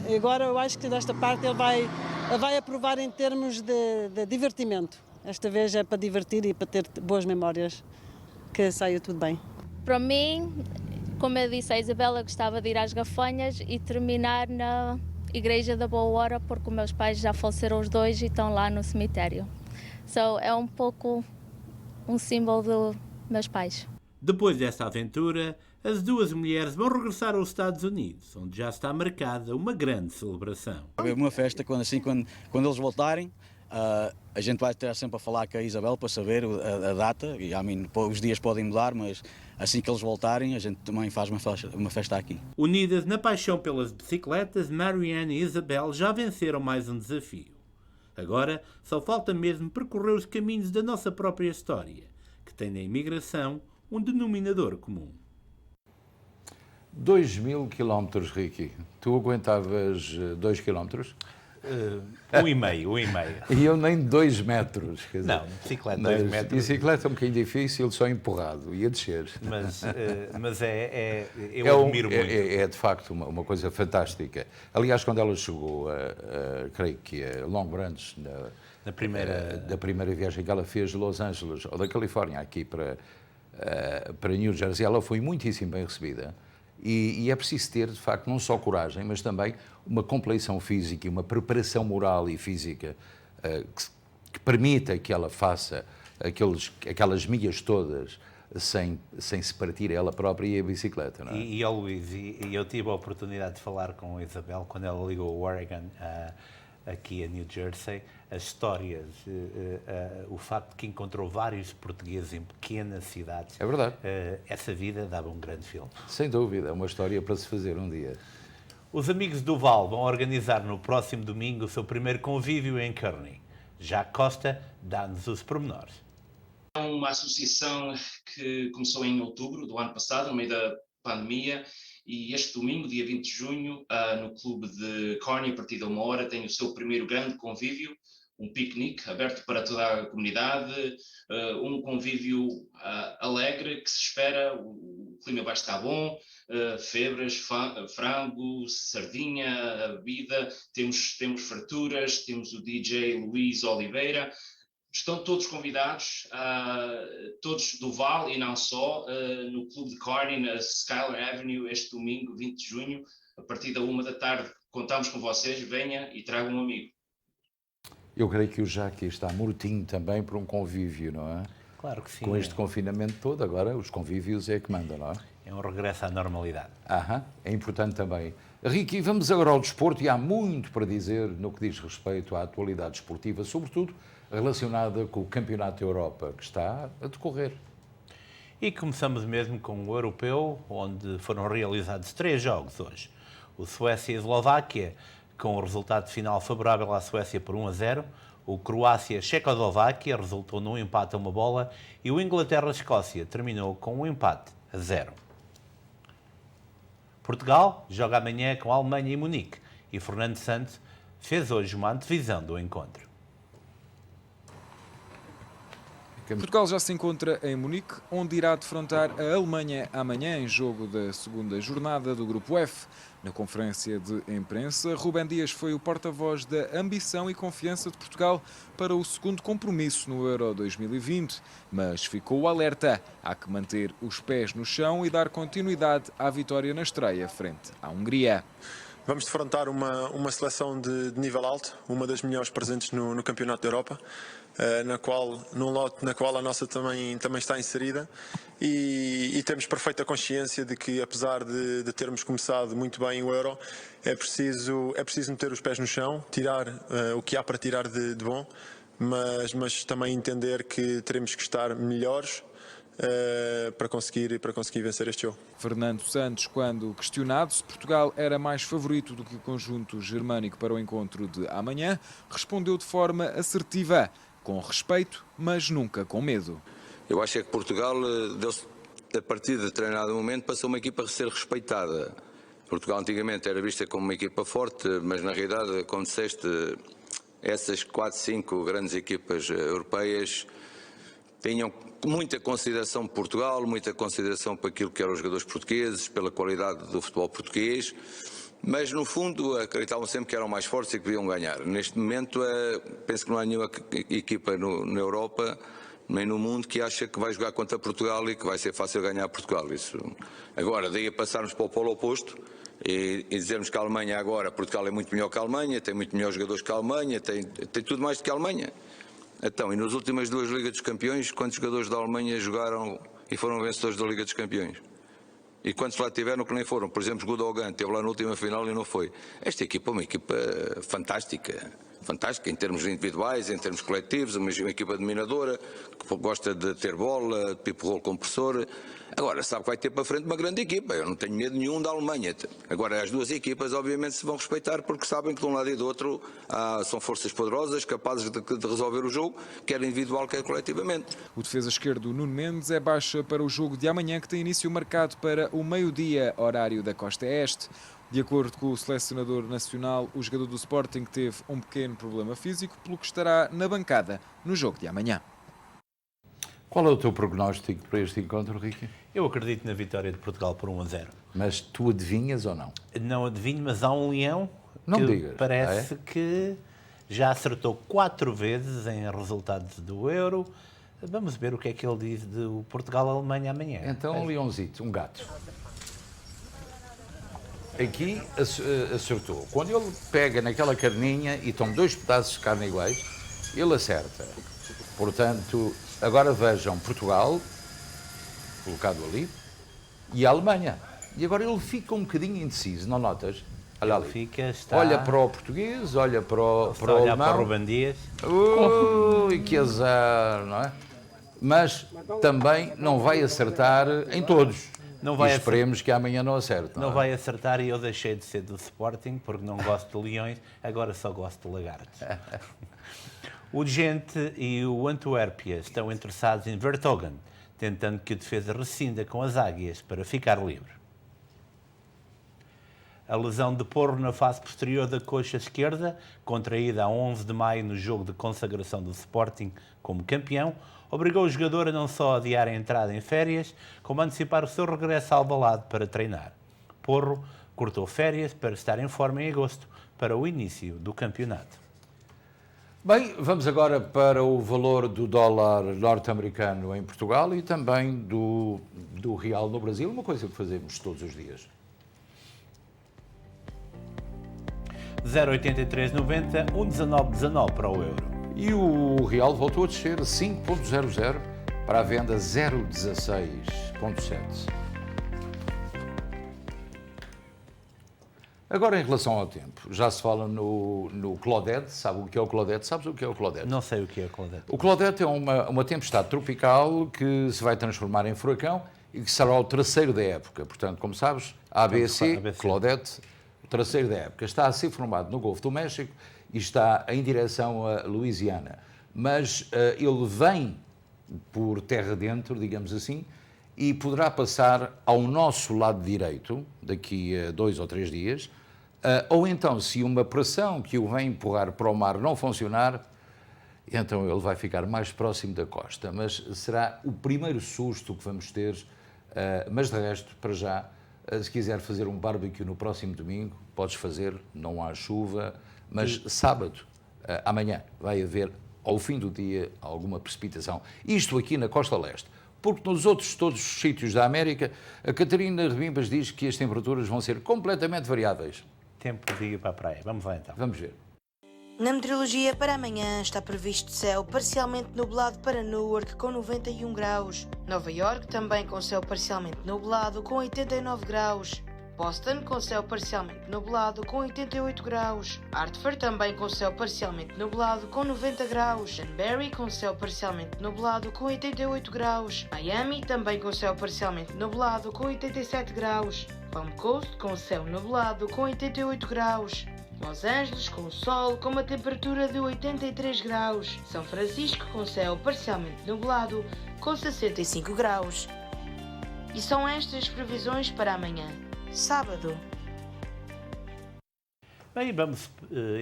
e agora eu acho que desta parte ele vai aprovar em termos de divertimento. Esta vez é para divertir e para ter boas memórias, que saia tudo bem. Para mim, como eu disse, a Isabela gostava de ir às Gafanhas e terminar na Igreja da Boa Hora, porque os meus pais já faleceram os dois e estão lá no cemitério. É um pouco um símbolo dos meus pais. Depois desta aventura, as duas mulheres vão regressar aos Estados Unidos, onde já está marcada uma grande celebração. É uma festa, quando eles voltarem, a gente vai estar sempre a falar com a Isabel para saber a data, e os dias podem mudar, mas assim que eles voltarem, a gente também faz uma festa aqui. Unidas na paixão pelas bicicletas, Marianne e Isabel já venceram mais um desafio. Agora só falta mesmo percorrer os caminhos da nossa própria história, que tem na imigração um denominador comum. 2.000 quilómetros, Ricky. Tu aguentavas 2 quilómetros? 1,5. E eu nem 2 metros. Quer dizer, não, bicicleta 2 metros. Bicicleta é um bocadinho difícil, só empurrado, ia descer. Mas eu admiro muito. É de facto uma coisa fantástica. Aliás, quando ela chegou, creio que a Long Branch, da primeira viagem que ela fez de Los Angeles, ou da Califórnia, aqui para New Jersey, ela foi muitíssimo bem recebida. E é preciso ter, de facto, não só coragem, mas também uma compleição física e uma preparação moral e física que permita que ela faça aquelas milhas todas sem se partir ela própria e a bicicleta. Não é? E Luís, eu tive a oportunidade de falar com a Isabel quando ela ligou o Oregon aqui a New Jersey, as histórias, o facto de que encontrou vários portugueses em pequenas cidades. É verdade. Essa vida dava um grande filme. Sem dúvida, é uma história para se fazer um dia. Os amigos do Val vão organizar no próximo domingo o seu primeiro convívio em Kearney. Jacques Costa dá-nos os pormenores. É uma associação que começou em outubro do ano passado, no meio da pandemia, e este domingo, dia 20 de junho, no clube de Kearney, a partir de 1h, tem o seu primeiro grande convívio, um piquenique aberto para toda a comunidade, um convívio alegre que se espera, o clima vai estar bom, febras, frango, sardinha, bebida, temos farturas, temos o DJ Luís Oliveira. Estão todos convidados, todos do Val e não só, no Clube de Kearney, na Schuyler Avenue, este domingo, 20 de junho, a partir da 1h. Contamos com vocês, venha e traga um amigo. Eu creio que o Jacques está mortinho também por um convívio, não é? Claro que sim. Com este confinamento todo, agora os convívios é que mandam, não é? É um regresso à normalidade. É importante também. Ricky, vamos agora ao desporto e há muito para dizer no que diz respeito à atualidade esportiva, sobretudo relacionada com o Campeonato da Europa, que está a decorrer. E começamos mesmo com o Europeu, onde foram realizados 3 jogos hoje. O Suécia e Eslováquia, com o resultado final favorável à Suécia por 1-0. O Croácia-Checoslováquia resultou num empate a 1 bola. E o Inglaterra-Escócia terminou com um empate a 0. Portugal joga amanhã com a Alemanha e Munique. E Fernando Santos fez hoje uma antevisão do encontro. Portugal já se encontra em Munique, onde irá defrontar a Alemanha amanhã em jogo da segunda jornada do Grupo F. Na conferência de imprensa, Rubem Dias foi o porta-voz da ambição e confiança de Portugal para o segundo compromisso no Euro 2020, mas ficou alerta. Há que manter os pés no chão e dar continuidade à vitória na estreia frente à Hungria. Vamos defrontar uma seleção de nível alto, uma das melhores presentes no Campeonato da Europa, num lote na qual a nossa também está inserida, e temos perfeita consciência de que, apesar de termos começado muito bem o Euro, é preciso meter os pés no chão, tirar o que há para tirar de bom, mas também entender que teremos que estar melhores para conseguir vencer este jogo. Fernando Santos, quando questionado se Portugal era mais favorito do que o conjunto germânico para o encontro de amanhã, respondeu de forma assertiva, com respeito, mas nunca com medo. Eu acho que Portugal, a partir de determinado momento, passou uma equipa a ser respeitada. Portugal antigamente era vista como uma equipa forte, mas na realidade, como disseste, essas 4, 5 grandes equipas europeias tinham muita consideração por Portugal, muita consideração para aquilo que eram os jogadores portugueses, pela qualidade do futebol português, mas no fundo acreditavam sempre que eram mais fortes e que podiam ganhar. Neste momento penso que não há nenhuma equipa na Europa nem no mundo que acha que vai jogar contra Portugal e que vai ser fácil ganhar Portugal. Isso. Agora, daí a passarmos para o polo oposto e dizermos que a Alemanha agora, Portugal é muito melhor que a Alemanha, tem muito melhores jogadores que a Alemanha, tem tudo mais do que a Alemanha. Então, e nas últimas 2 Ligas dos Campeões, quantos jogadores da Alemanha jogaram e foram vencedores da Liga dos Campeões? E quantos lá tiveram que nem foram? Por exemplo, Gundogan esteve lá na última final e não foi. Esta equipa é uma equipa fantástica. Fantástica em termos individuais, em termos coletivos, uma equipa dominadora, que gosta de ter bola, de pipo rolo compressor. Agora, sabe que vai ter para frente uma grande equipa. Eu não tenho medo nenhum da Alemanha. Agora, as duas equipas, obviamente, se vão respeitar porque sabem que de um lado e do outro são forças poderosas, capazes de resolver o jogo, quer individual, quer coletivamente. O defesa esquerdo Nuno Mendes é baixa para o jogo de amanhã, que tem início marcado para o meio-dia, horário da Costa Este. De acordo com o selecionador nacional, o jogador do Sporting teve um pequeno problema físico, pelo que estará na bancada no jogo de amanhã. Qual é o teu prognóstico para este encontro, Ricky? Eu acredito na vitória de Portugal por 1-0. Mas tu adivinhas ou não? Não adivinho, mas há um leão que parece que já acertou 4 vezes em resultados do Euro. Vamos ver o que é que ele diz do Portugal-Alemanha amanhã. Então, um leãozito, um gato. Aqui acertou. Quando ele pega naquela carninha e estão 2 pedaços de carne iguais, ele acerta. Portanto, agora vejam Portugal, colocado ali, e a Alemanha. E agora ele fica um bocadinho indeciso, não notas? Olha ali. Olha para o português, olha para o alemão. Para o Rubem Dias. Ui, que azar, não é? Mas também não vai acertar em todos. Não vai esperemos que amanhã não acerte. Não vai acertar, e eu deixei de ser do Sporting porque não gosto de leões, agora só gosto de lagartos. O Gente e o Antuérpia estão interessados em Vertonghen, tentando que a defesa rescinda com as águias para ficar livre. A lesão de Porro na face posterior da coxa esquerda, contraída a 11 de maio no jogo de consagração do Sporting como campeão, obrigou o jogador a não só adiar a entrada em férias, como a antecipar o seu regresso ao Alvalade para treinar. Porro cortou férias para estar em forma em agosto, para o início do campeonato. Bem, vamos agora para o valor do dólar norte-americano em Portugal e também do real no Brasil, uma coisa que fazemos todos os dias. 0,8390, 1,1919 para o euro. E o real voltou a descer 5,00 para a venda 0,16,7. Agora, em relação ao tempo, já se fala no Claudette. Sabe o que é o Claudette? Sabes o que é o Claudette? Não sei o que é o Claudette. O Claudette é uma tempestade tropical que se vai transformar em furacão e que será o terceiro da época. Portanto, como sabes, ABC. Claudette, o terceiro da época. Está a ser formado no Golfo do México e está em direção a Louisiana. Mas ele vem por terra dentro, digamos assim, e poderá passar ao nosso lado direito daqui a 2 ou 3 dias, ou então, se uma pressão que o vem empurrar para o mar não funcionar, então ele vai ficar mais próximo da costa, mas será o primeiro susto que vamos ter, mas de resto, para já, se quiser fazer um barbecue no próximo domingo, podes fazer, não há chuva, mas sábado, amanhã, vai haver, ao fim do dia, alguma precipitação. Isto aqui na costa leste, porque nos outros todos os sítios da América, a Catarina Rebimbas diz que as temperaturas vão ser completamente variáveis. Tempo de ir para a praia. Vamos lá então. Vamos ver. Na meteorologia, para amanhã está previsto céu parcialmente nublado para Newark com 91 graus. Nova York também com céu parcialmente nublado com 89 graus. Boston com céu parcialmente nublado com 88 graus. Hartford também com céu parcialmente nublado com 90 graus. Danbury com céu parcialmente nublado com 88 graus. Miami também com céu parcialmente nublado com 87 graus. Palm Coast com céu nublado com 88 graus. Los Angeles com sol com uma temperatura de 83 graus. São Francisco com céu parcialmente nublado com 65 graus. E são estas as previsões para amanhã, sábado. Bem, vamos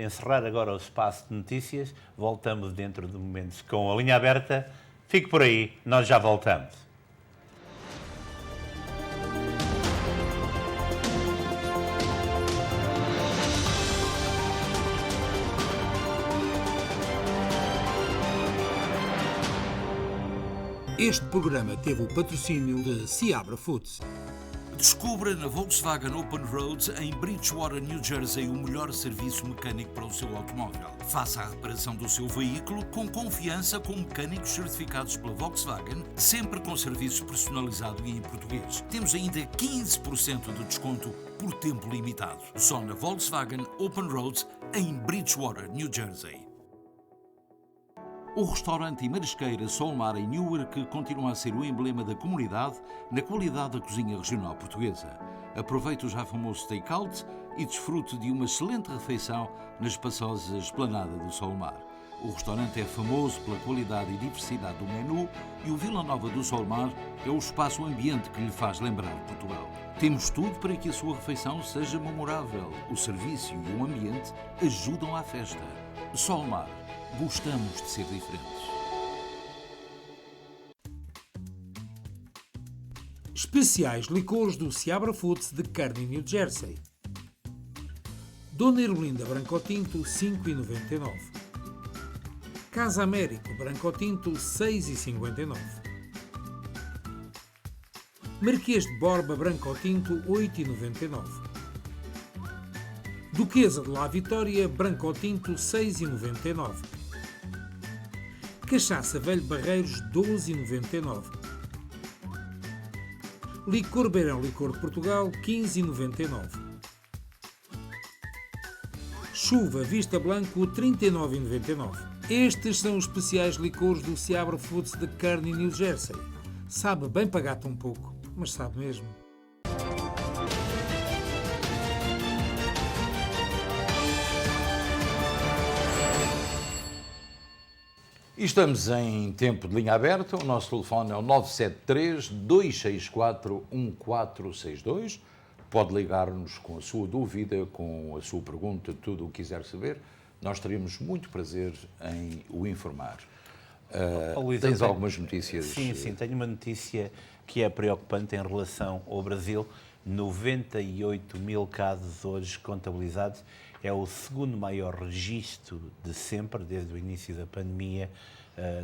encerrar agora o espaço de notícias. Voltamos dentro de momentos com a linha aberta. Fique por aí, nós já voltamos. Este programa teve o patrocínio de Seabra Foods. Descubra na Volkswagen Open Road, em Bridgewater, New Jersey, o melhor serviço mecânico para o seu automóvel. Faça a reparação do seu veículo com confiança com mecânicos certificados pela Volkswagen, sempre com serviço personalizado e em português. Temos ainda 15% de desconto por tempo limitado. Só na Volkswagen Open Road, em Bridgewater, New Jersey. O restaurante e marisqueira Solmar em Newark continua a ser o emblema da comunidade na qualidade da cozinha regional portuguesa. Aproveite o já famoso take-out e desfrute de uma excelente refeição na espaçosa esplanada do Solmar. O restaurante é famoso pela qualidade e diversidade do menu e o Vila Nova do Solmar é o espaço ambiente que lhe faz lembrar Portugal. Temos tudo para que a sua refeição seja memorável. O serviço e o ambiente ajudam à festa. Solmar. Gostamos de ser diferentes. Especiais licores do Seabra Foods de Kearney, New Jersey. Dona Ermelinda Branco Tinto, 5,99. Casa Américo Branco Tinto, 6,59. Marquês de Borba Branco Tinto, 8,99. Duquesa de La Vitória Branco Tinto, 6,99. Cachaça Velho Barreiros, 12,99. Licor Beirão Licor de Portugal, 15,99. Chuva Vista Blanco, 39,99. Estes são os especiais licores do Seabra Foods de Kearney, New Jersey. Sabe bem pagar tão pouco, mas sabe mesmo. E estamos em tempo de linha aberta. O nosso telefone é o 973-264-1462. Pode ligar-nos com a sua dúvida, com a sua pergunta, tudo o que quiser saber. Nós teríamos muito prazer em o informar. Luís, tens algumas notícias? Sim, tenho uma notícia que é preocupante em relação ao Brasil. 98 mil casos hoje contabilizados. É o segundo maior registro de sempre, desde o início da pandemia,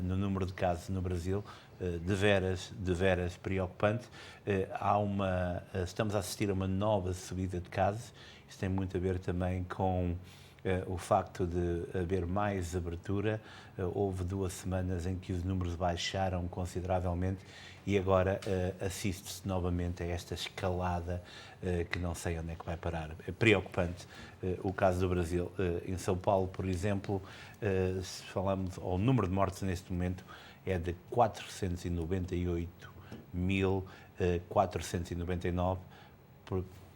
no número de casos no Brasil, de veras preocupante. Estamos a assistir a uma nova subida de casos. Isso tem muito a ver também com o facto de haver mais abertura. Houve 2 semanas em que os números baixaram consideravelmente e agora assiste-se novamente a esta escalada que não sei onde é que vai parar. É preocupante o caso do Brasil. Em São Paulo, por exemplo, se falamos, o número de mortes neste momento é de 498.499,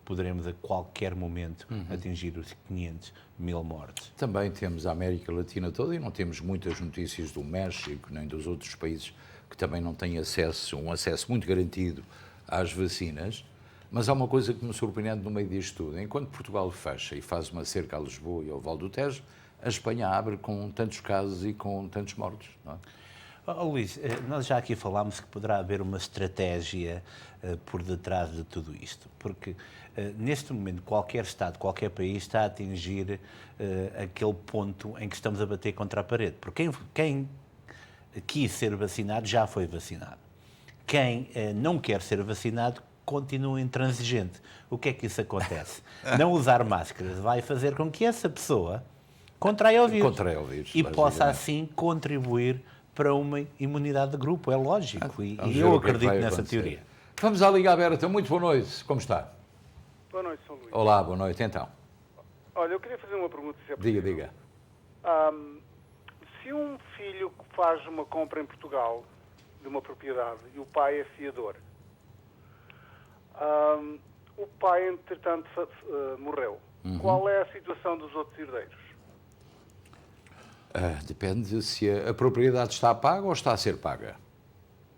poderemos a qualquer momento atingir os 500 mil mortes. Também temos a América Latina toda e não temos muitas notícias do México nem dos outros países que também não têm um acesso muito garantido às vacinas. Mas há uma coisa que me surpreende no meio disto tudo. Enquanto Portugal fecha e faz uma cerca a Lisboa e ao Val do Tejo, a Espanha abre com tantos casos e com tantos mortos, não é? Luís, nós já aqui falámos que poderá haver uma estratégia por detrás de tudo isto, porque neste momento qualquer Estado, qualquer país está a atingir aquele ponto em que estamos a bater contra a parede, porque quem quis ser vacinado já foi vacinado. Quem não quer ser vacinado continua intransigente. O que é que isso acontece? Não usar máscaras vai fazer com que essa pessoa contraia o vírus e possa assim contribuir para uma imunidade de grupo, é lógico, e eu acredito nessa teoria. Vamos à Liga Aberta. Muito boa noite, como está? Boa noite, São Luís. Olá, boa noite, então. Olha, eu queria fazer uma pergunta, se é possível. Diga. Se um filho faz uma compra em Portugal de uma propriedade e o pai é fiador, o pai, entretanto, morreu, qual é a situação dos outros herdeiros? Depende se a propriedade está paga ou está a ser paga.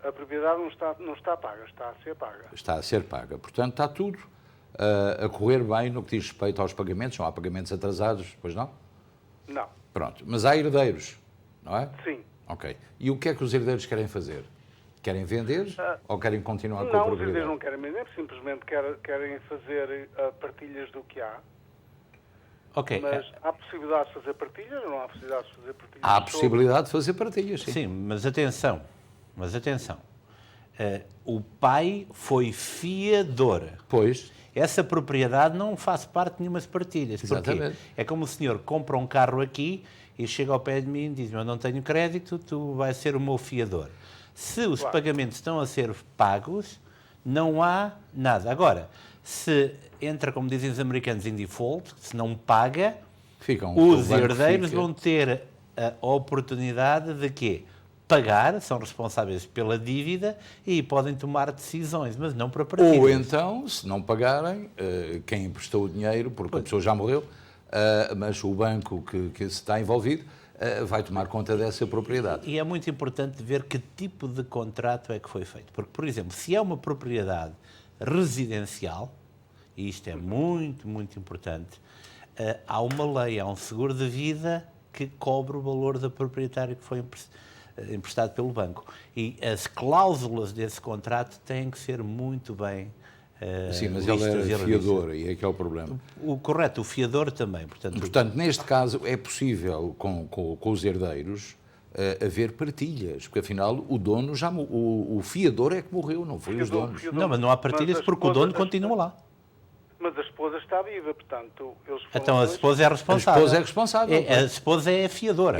A propriedade não está paga, está a ser paga. Está a ser paga. Portanto, está tudo a correr bem no que diz respeito aos pagamentos. Não há pagamentos atrasados, pois não? Não. Pronto. Mas há herdeiros, não é? Sim. Ok. E o que é que os herdeiros querem fazer? Querem vender ou querem continuar com a propriedade? Não, os herdeiros não querem vender, simplesmente querem fazer partilhas do que há. Okay. Mas há possibilidade de fazer partilhas ou não há possibilidade de fazer partilhas? Há a possibilidade de fazer partilhas, sim. Sim, mas atenção. O pai foi fiador. Pois. Essa propriedade não faz parte de nenhuma partilhas. Exatamente. É como o senhor compra um carro aqui e chega ao pé de mim e diz: eu não tenho crédito, tu vais ser o meu fiador. Se os pagamentos estão a ser pagos, não há nada. Agora, se entra, como dizem os americanos, em default, se não paga, os herdeiros vão ter a oportunidade de quê? Pagar, são responsáveis pela dívida e podem tomar decisões, mas não para partilhas. Ou então, se não pagarem, quem emprestou o dinheiro, porque a pessoa já morreu, mas o banco que está envolvido vai tomar conta dessa propriedade. E é muito importante ver que tipo de contrato é que foi feito. Porque, por exemplo, se é uma propriedade residencial, e isto é muito, muito importante, há uma lei, há um seguro de vida que cobre o valor da proprietária que foi emprestado pelo banco. E as cláusulas desse contrato têm que ser muito bem sim, mas ele era fiador e é que é o problema. Correto, o fiador também. Portanto, neste caso, é possível, com os herdeiros, haver partilhas, porque afinal o dono já o fiador é que morreu, não foi os donos. Não, mas não há partilhas porque o dono continua lá. Mas a esposa está viva, portanto... Então a esposa é responsável. A esposa é responsável. A esposa é a fiadora.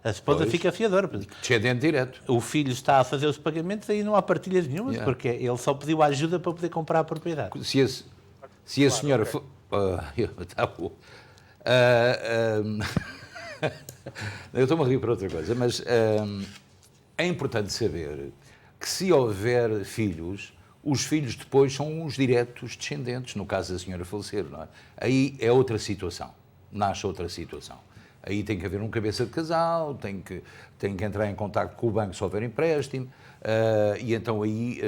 A esposa fica fiadora. Descendente direto. O filho está a fazer os pagamentos, aí não há partilhas nenhumas, porque ele só pediu ajuda para poder comprar a propriedade. Se a senhora... Está bom. Eu estou-me a rir para outra coisa, mas é importante saber que se houver filhos, os filhos depois são os diretos descendentes, no caso da senhora falecer, não é? Aí é outra situação, nasce outra situação. Aí tem que haver um cabeça de casal, tem que entrar em contacto com o banco se houver empréstimo, e então aí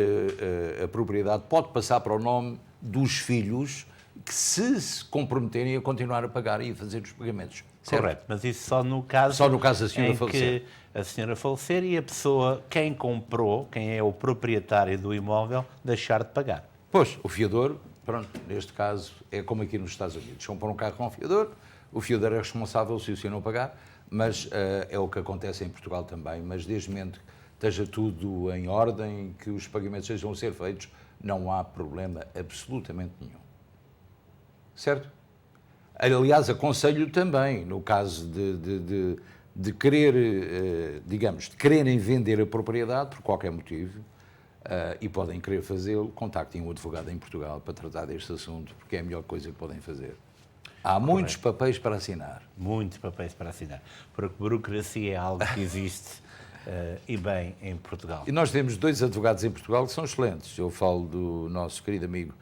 a propriedade pode passar para o nome dos filhos que se comprometerem a continuar a pagar e a fazer os pagamentos. Certo? Correto, mas isso só no caso da senhora falecer. A senhora falecer e a pessoa, quem comprou, quem é o proprietário do imóvel, deixar de pagar. Pois, o fiador, pronto, neste caso é como aqui nos Estados Unidos. Compram um carro com o fiador é responsável se o senhor não pagar, mas é o que acontece em Portugal também, mas desde o momento que esteja tudo em ordem, que os pagamentos sejam a ser feitos, não há problema absolutamente nenhum. Certo? Aliás, aconselho também, no caso de querer, digamos, de quererem vender a propriedade por qualquer motivo, e podem querer fazê-lo, contactem um advogado em Portugal para tratar deste assunto, porque é a melhor coisa que podem fazer. Há muitos papéis para assinar. Muitos papéis para assinar, porque burocracia é algo que existe e bem em Portugal. E nós temos 2 advogados em Portugal que são excelentes. Eu falo do nosso querido amigo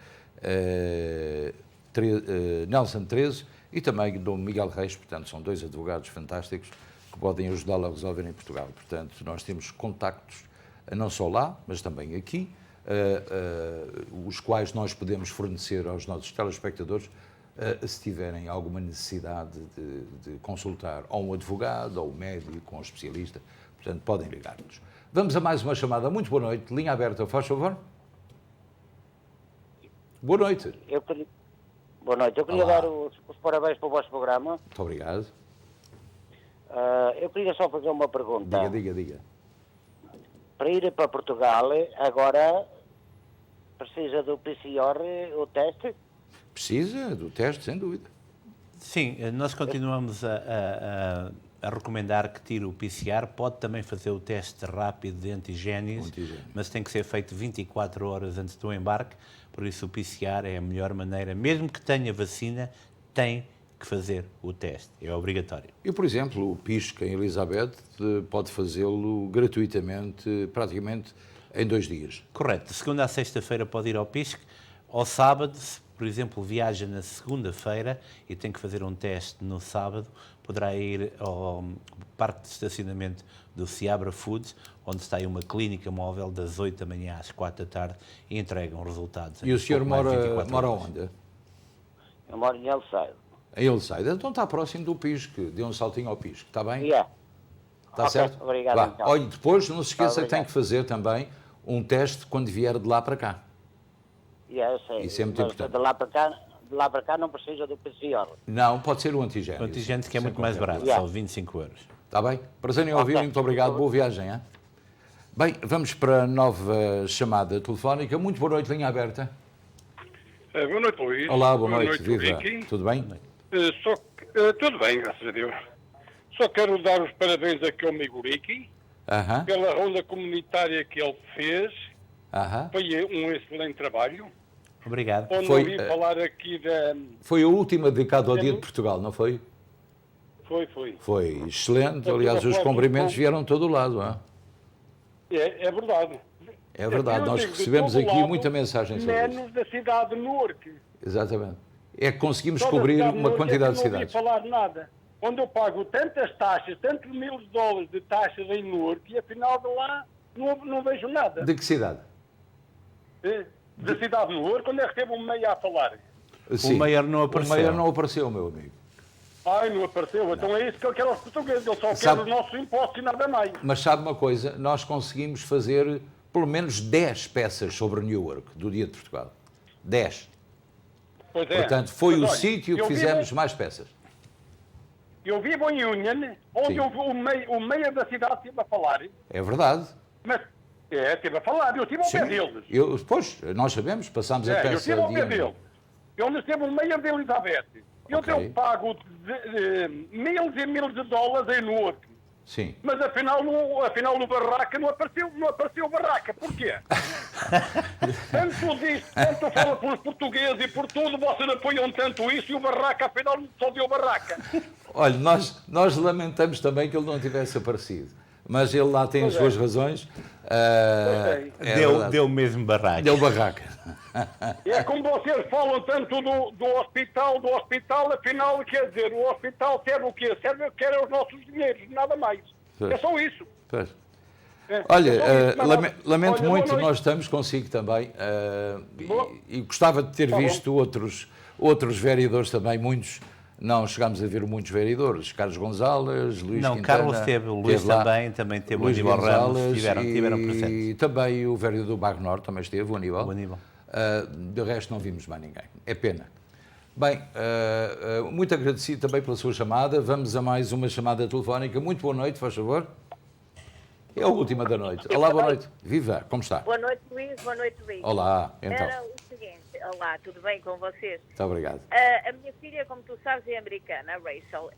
Nelson Trezo e também do Miguel Reis, portanto são 2 advogados fantásticos que podem ajudá-lo a resolver em Portugal. Portanto, nós temos contactos não só lá, mas também aqui, os quais nós podemos fornecer aos nossos telespectadores se tiverem alguma necessidade de consultar ou um advogado, ou um médico, ou um especialista. Portanto, podem ligar-nos. Vamos a mais uma chamada. Muito boa noite. Linha aberta, faz favor. Boa noite. Boa noite. Eu queria dar os parabéns para o vosso programa. Muito obrigado. Eu queria só fazer uma pergunta. Diga. Para ir para Portugal, agora precisa do PCR, o teste? Precisa do teste, sem dúvida. Sim, nós continuamos a recomendar que tire o PCR. Pode também fazer o teste rápido de antigénios, mas tem que ser feito 24 horas antes do embarque. Por isso o PCR é a melhor maneira. Mesmo que tenha vacina, tem que fazer o teste. É obrigatório. E, por exemplo, o PISC em Elizabeth pode fazê-lo gratuitamente, praticamente em 2 dias. Correto. De segunda a sexta-feira pode ir ao PISC. Ao sábado, se, por exemplo, viaja na segunda-feira e tem que fazer um teste no sábado, poderá ir ao parque de estacionamento do Seabra Foods, onde está aí uma clínica móvel das 8 da manhã às 4 da tarde e entregam resultados. E o senhor mora onde? Eu moro em Hillside. Em Hillside. Então está próximo do PISC. Dê um saltinho ao PISC. Está bem? Yeah. Está Ok, certo? obrigado, então. Olha, depois não se esqueça que Obrigado. tem que fazer também um teste quando vier de lá para cá. Eu sei. Isso é muito Mas importante. De lá para cá não precisa do PCR. Não, pode ser o antigênio. O antigénio que é muito mais barato, Yeah. só 25 euros. Está bem? Prazer em ouvir, muito obrigado, boa viagem. Hein? Bem, vamos para a nova chamada telefónica. Muito boa noite, linha aberta. Boa noite, Luís. Olá, boa noite, viva. Ricky. Tudo bem? Tudo bem, graças a Deus. Só quero dar os parabéns aqui ao amigo Ricky pela ronda comunitária que ele fez. Foi um excelente trabalho. Obrigado. Onde ouvi falar aqui da... Foi a última dedicada ao Dia de Portugal, não foi? Foi. Foi excelente. Aliás, os cumprimentos vieram de todo o lado. Hein? É verdade. É verdade, nós digo, de recebemos todo aqui lado, muita mensagem sobre isso. menos da cidade de Newark. Exatamente. É que conseguimos Só da cobrir cidade de uma Newark quantidade de é que não ouvi cidades. falar nada. Onde eu pago tantas taxas, tantos $1.000 de taxas em Newark e afinal de lá não vejo nada. De que cidade? Da cidade de Newark, quando é que recebo um meia a falar? Sim. O Meier não apareceu. O Meier não apareceu, meu amigo. Ai, não apareceu. Não. Então é isso que eu quero aos portugueses. Eu só Sabe... quero os nossos impostos e nada mais. Mas sabe uma coisa? Nós conseguimos fazer pelo menos 10 peças sobre Newark, do Dia de Portugal. 10. Pois é. Portanto, foi Mas, o olha, sítio que fizemos mais peças. Eu vivo em Union, onde o meia da cidade estive a falar. É verdade. Mas, estive a falar. Eu estive ao pé deles. Pois, nós sabemos, passámos a peça eu estive ao pé de deles. Onde esteve o meia de Elizabeth. Eu pago milhos e milhos de dólares em Newark. Sim. Mas afinal no Barraca não apareceu o Barraca. Porquê? tanto fala pelos portugueses e por tudo, vocês apoiam tanto isso e o Barraca afinal só deu Barraca. Olha, nós lamentamos também que ele não tivesse aparecido. Mas ele lá tem as suas razões. Deu mesmo Barraca. Deu Barraca. É como vocês falam tanto do hospital, afinal, quer dizer, o hospital serve o quê? Serve que era os nossos dinheiros, nada mais. Pois. É só isso. Pois. Olha, lamento Olha, muito, nós estamos consigo também e gostava de ter visto outros vereadores também, muitos. Não chegámos a ver muitos vereadores. Carlos Gonzalez, Luís Quintana. Carlos teve, o Luís também teve, o Aníbal Ramos, tiveram presentes. E também o vereador Bagnor também esteve, o Aníbal. De resto não vimos mais ninguém. É pena. Bem, muito agradecido também pela sua chamada. Vamos a mais uma chamada telefónica. Muito boa noite, faz favor. É a última da noite. Olá, boa noite. Viva, como está? Boa noite, Luís. Boa noite, Luís. Olá, então. Era o seguinte, olá, tudo bem com vocês? Muito obrigado. A minha filha, como tu sabes, é americana, a Rachel,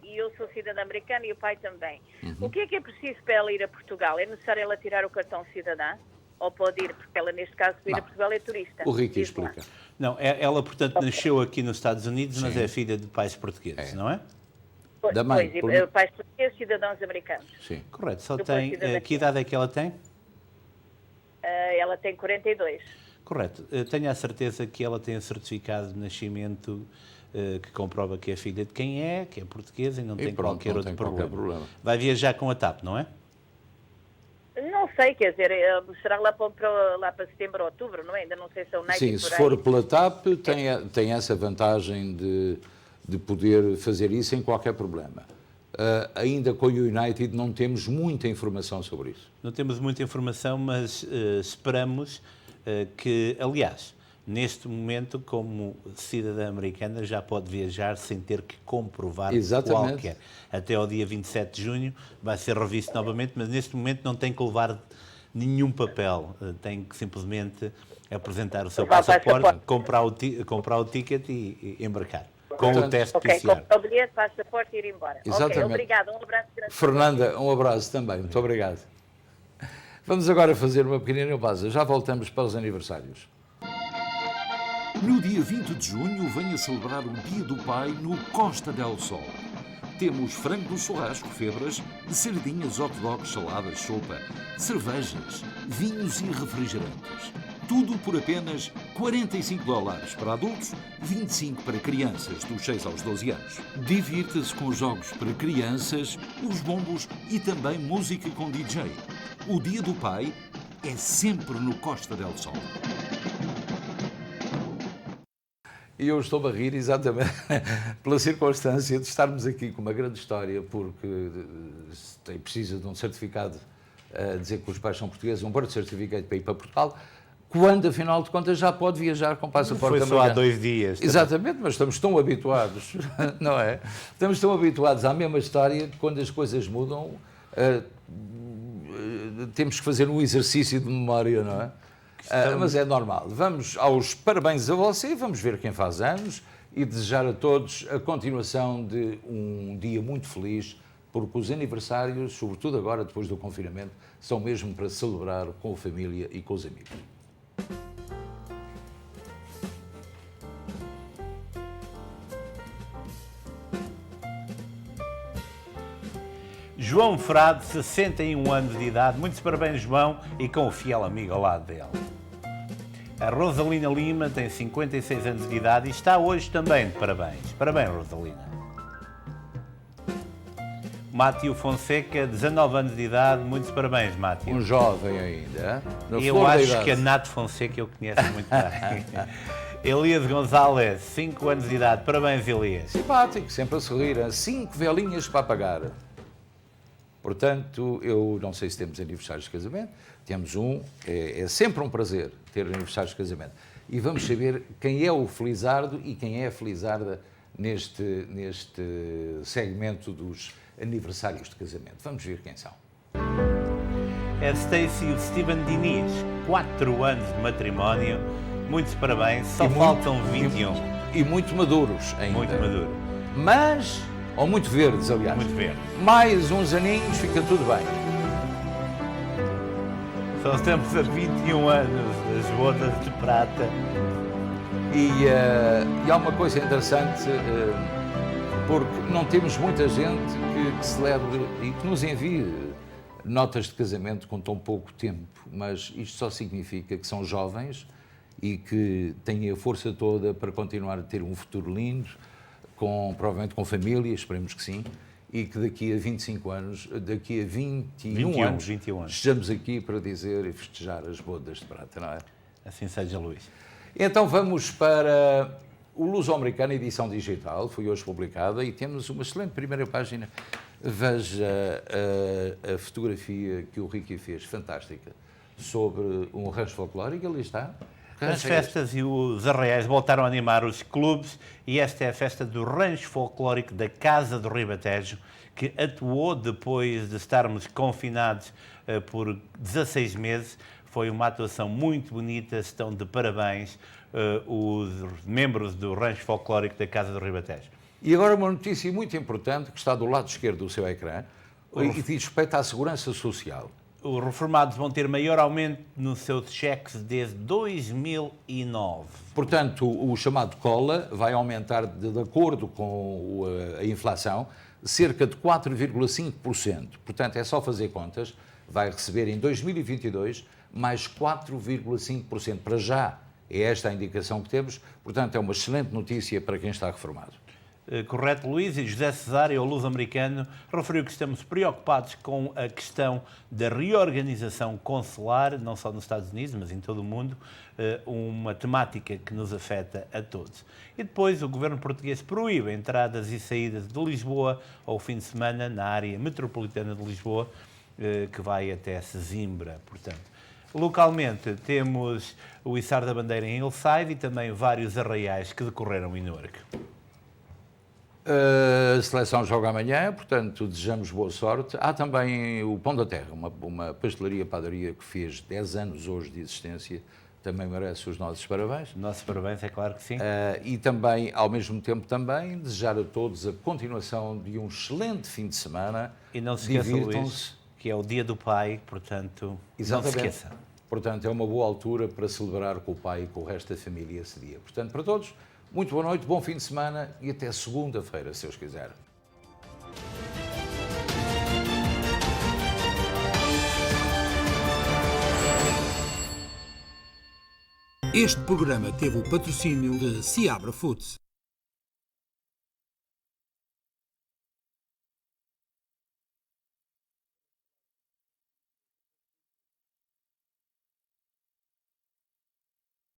e eu sou cidadã americana e o pai também. O que é preciso para ela ir a Portugal? É necessário ela tirar o cartão cidadã? Ou pode ir, porque ela, neste caso, para ir a Portugal é turista? O Ricky explica. Não, ela, portanto, nasceu aqui nos Estados Unidos, mas é filha de pais portugueses, não é? Da mãe. Pois, pais portugueses, cidadãos americanos. Sim. Correto. Só tem... Que idade é que ela tem? Ela tem 42. Correto. Tenho a certeza que ela tem o certificado de nascimento que comprova que é filha de quem é, que é portuguesa e não tem qualquer outro problema. Vai viajar com a TAP, não é? Não sei, quer dizer, será lá para setembro ou outubro, não é? Ainda não sei se é o Nike. Sim, se for pela TAP, tem essa vantagem de poder fazer isso sem qualquer problema. Ainda com o United não temos muita informação sobre isso. Não temos muita informação, mas esperamos que, aliás, neste momento, como cidadã americana, já pode viajar sem ter que comprovar qualquer. Até ao dia 27 de junho vai ser revisto novamente, mas neste momento não tem que levar nenhum papel. Tem que simplesmente apresentar o seu passaporte, comprar o ticket e embarcar. Com o teste PCR. Comprar o bilhete, passaporte e ir embora. Exatamente. Ok, obrigado. Um abraço grande. Fernanda, um abraço também. Muito obrigado. Vamos agora fazer uma pequenina pausa. Já voltamos para os aniversários. No dia 20 de junho, venha celebrar o Dia do Pai no Costa del Sol. Temos frango do churrasco, febras, sardinhas, hot dogs, saladas, sopa, cervejas, vinhos e refrigerantes. Tudo por apenas $45 para adultos, 25 para crianças dos 6 aos 12 anos. Divirta-se com jogos para crianças, os bombos e também música com DJ. O Dia do Pai é sempre no Costa del Sol. E eu estou a rir exatamente pela circunstância de estarmos aqui com uma grande história, porque precisa de um certificado a dizer que os pais são portugueses, um birth certificate para ir para Portugal, quando, afinal de contas, já pode viajar com passaporte americano. Foi só há 2 dias. Exatamente, mas estamos tão habituados, não é? Estamos tão habituados à mesma história que quando as coisas mudam, temos que fazer um exercício de memória, não é? Mas é normal. Vamos aos parabéns a você, vamos ver quem faz anos e desejar a todos a continuação de um dia muito feliz, porque os aniversários, sobretudo agora, depois do confinamento, são mesmo para celebrar com a família e com os amigos. João Frade, 61 anos de idade. Muitos parabéns, João, e com o fiel amigo ao lado dele. A Rosalina Lima tem 56 anos de idade e está hoje também de parabéns. Parabéns, Rosalina. Mátio Fonseca, 19 anos de idade. Muitos parabéns, Mátio. Um jovem ainda. Eu acho que a Nato Fonseca eu conheço muito bem. Elias Gonzalez, 5 anos de idade. Parabéns, Elias. Simpático, sempre a sorrir. 5 velinhas para apagar. Portanto, eu não sei se temos aniversários de casamento, temos um, é sempre um prazer ter aniversários de casamento. E vamos saber quem é o felizardo e quem é a felizarda neste segmento dos aniversários de casamento. Vamos ver quem são. É Stacy e o Steven Diniz, 4 anos de matrimónio, muitos parabéns, só faltam 21. E muito maduros ainda. Muito maduros. Mas... ou muito verdes, aliás. Muito verdes. Mais uns aninhos, fica tudo bem. Só estamos a 21 anos das bodas de prata. E há uma coisa interessante, porque não temos muita gente que celebre e que nos envie notas de casamento com tão pouco tempo, mas isto só significa que são jovens e que têm a força toda para continuar a ter um futuro lindo, provavelmente com família, esperemos que sim, e que daqui a 25 anos, daqui a 21 anos, estejamos aqui para dizer e festejar as bodas de prata, não é? Assim seja, Luís. Então vamos para o Luso-Americano, edição digital, foi hoje publicada, e temos uma excelente primeira página. Veja a fotografia que o Ricky fez, fantástica, sobre um rancho folclórico, ali está. As festas e os arraiais voltaram a animar os clubes e esta é a festa do Rancho Folclórico da Casa do Ribatejo, que atuou depois de estarmos confinados por 16 meses. Foi uma atuação muito bonita, estão de parabéns os membros do Rancho Folclórico da Casa do Ribatejo. E agora uma notícia muito importante que está do lado esquerdo do seu ecrã e diz respeito à segurança social. Os reformados vão ter maior aumento nos seus cheques desde 2009. Portanto, o chamado COLA vai aumentar, de acordo com a inflação, cerca de 4,5%. Portanto, é só fazer contas, vai receber em 2022 mais 4,5%. Para já é esta a indicação que temos, portanto, é uma excelente notícia para quem está reformado. Correto, Luís? E José Cesário, o luso-americano, referiu que estamos preocupados com a questão da reorganização consular, não só nos Estados Unidos, mas em todo o mundo, uma temática que nos afeta a todos. E depois o governo português proíbe entradas e saídas de Lisboa ao fim de semana na área metropolitana de Lisboa, que vai até Sesimbra, portanto. Localmente temos o içar da bandeira em Hillside e também vários arraiais que decorreram em Newark. A seleção joga amanhã, portanto, desejamos boa sorte. Há também o Pão da Terra, uma pastelaria-padaria que fez 10 anos hoje de existência, também merece os nossos parabéns. Nossos parabéns, é claro que sim. E também, ao mesmo tempo, também desejar a todos a continuação de um excelente fim de semana. E não se esqueça, Luís, que é o Dia do Pai, portanto, exatamente. Não se esqueça. Portanto, é uma boa altura para celebrar com o pai e com o resto da família esse dia. Portanto, para todos, muito boa noite, bom fim de semana e até segunda-feira, se Deus quiser. Este programa teve o patrocínio de Seabra Foods.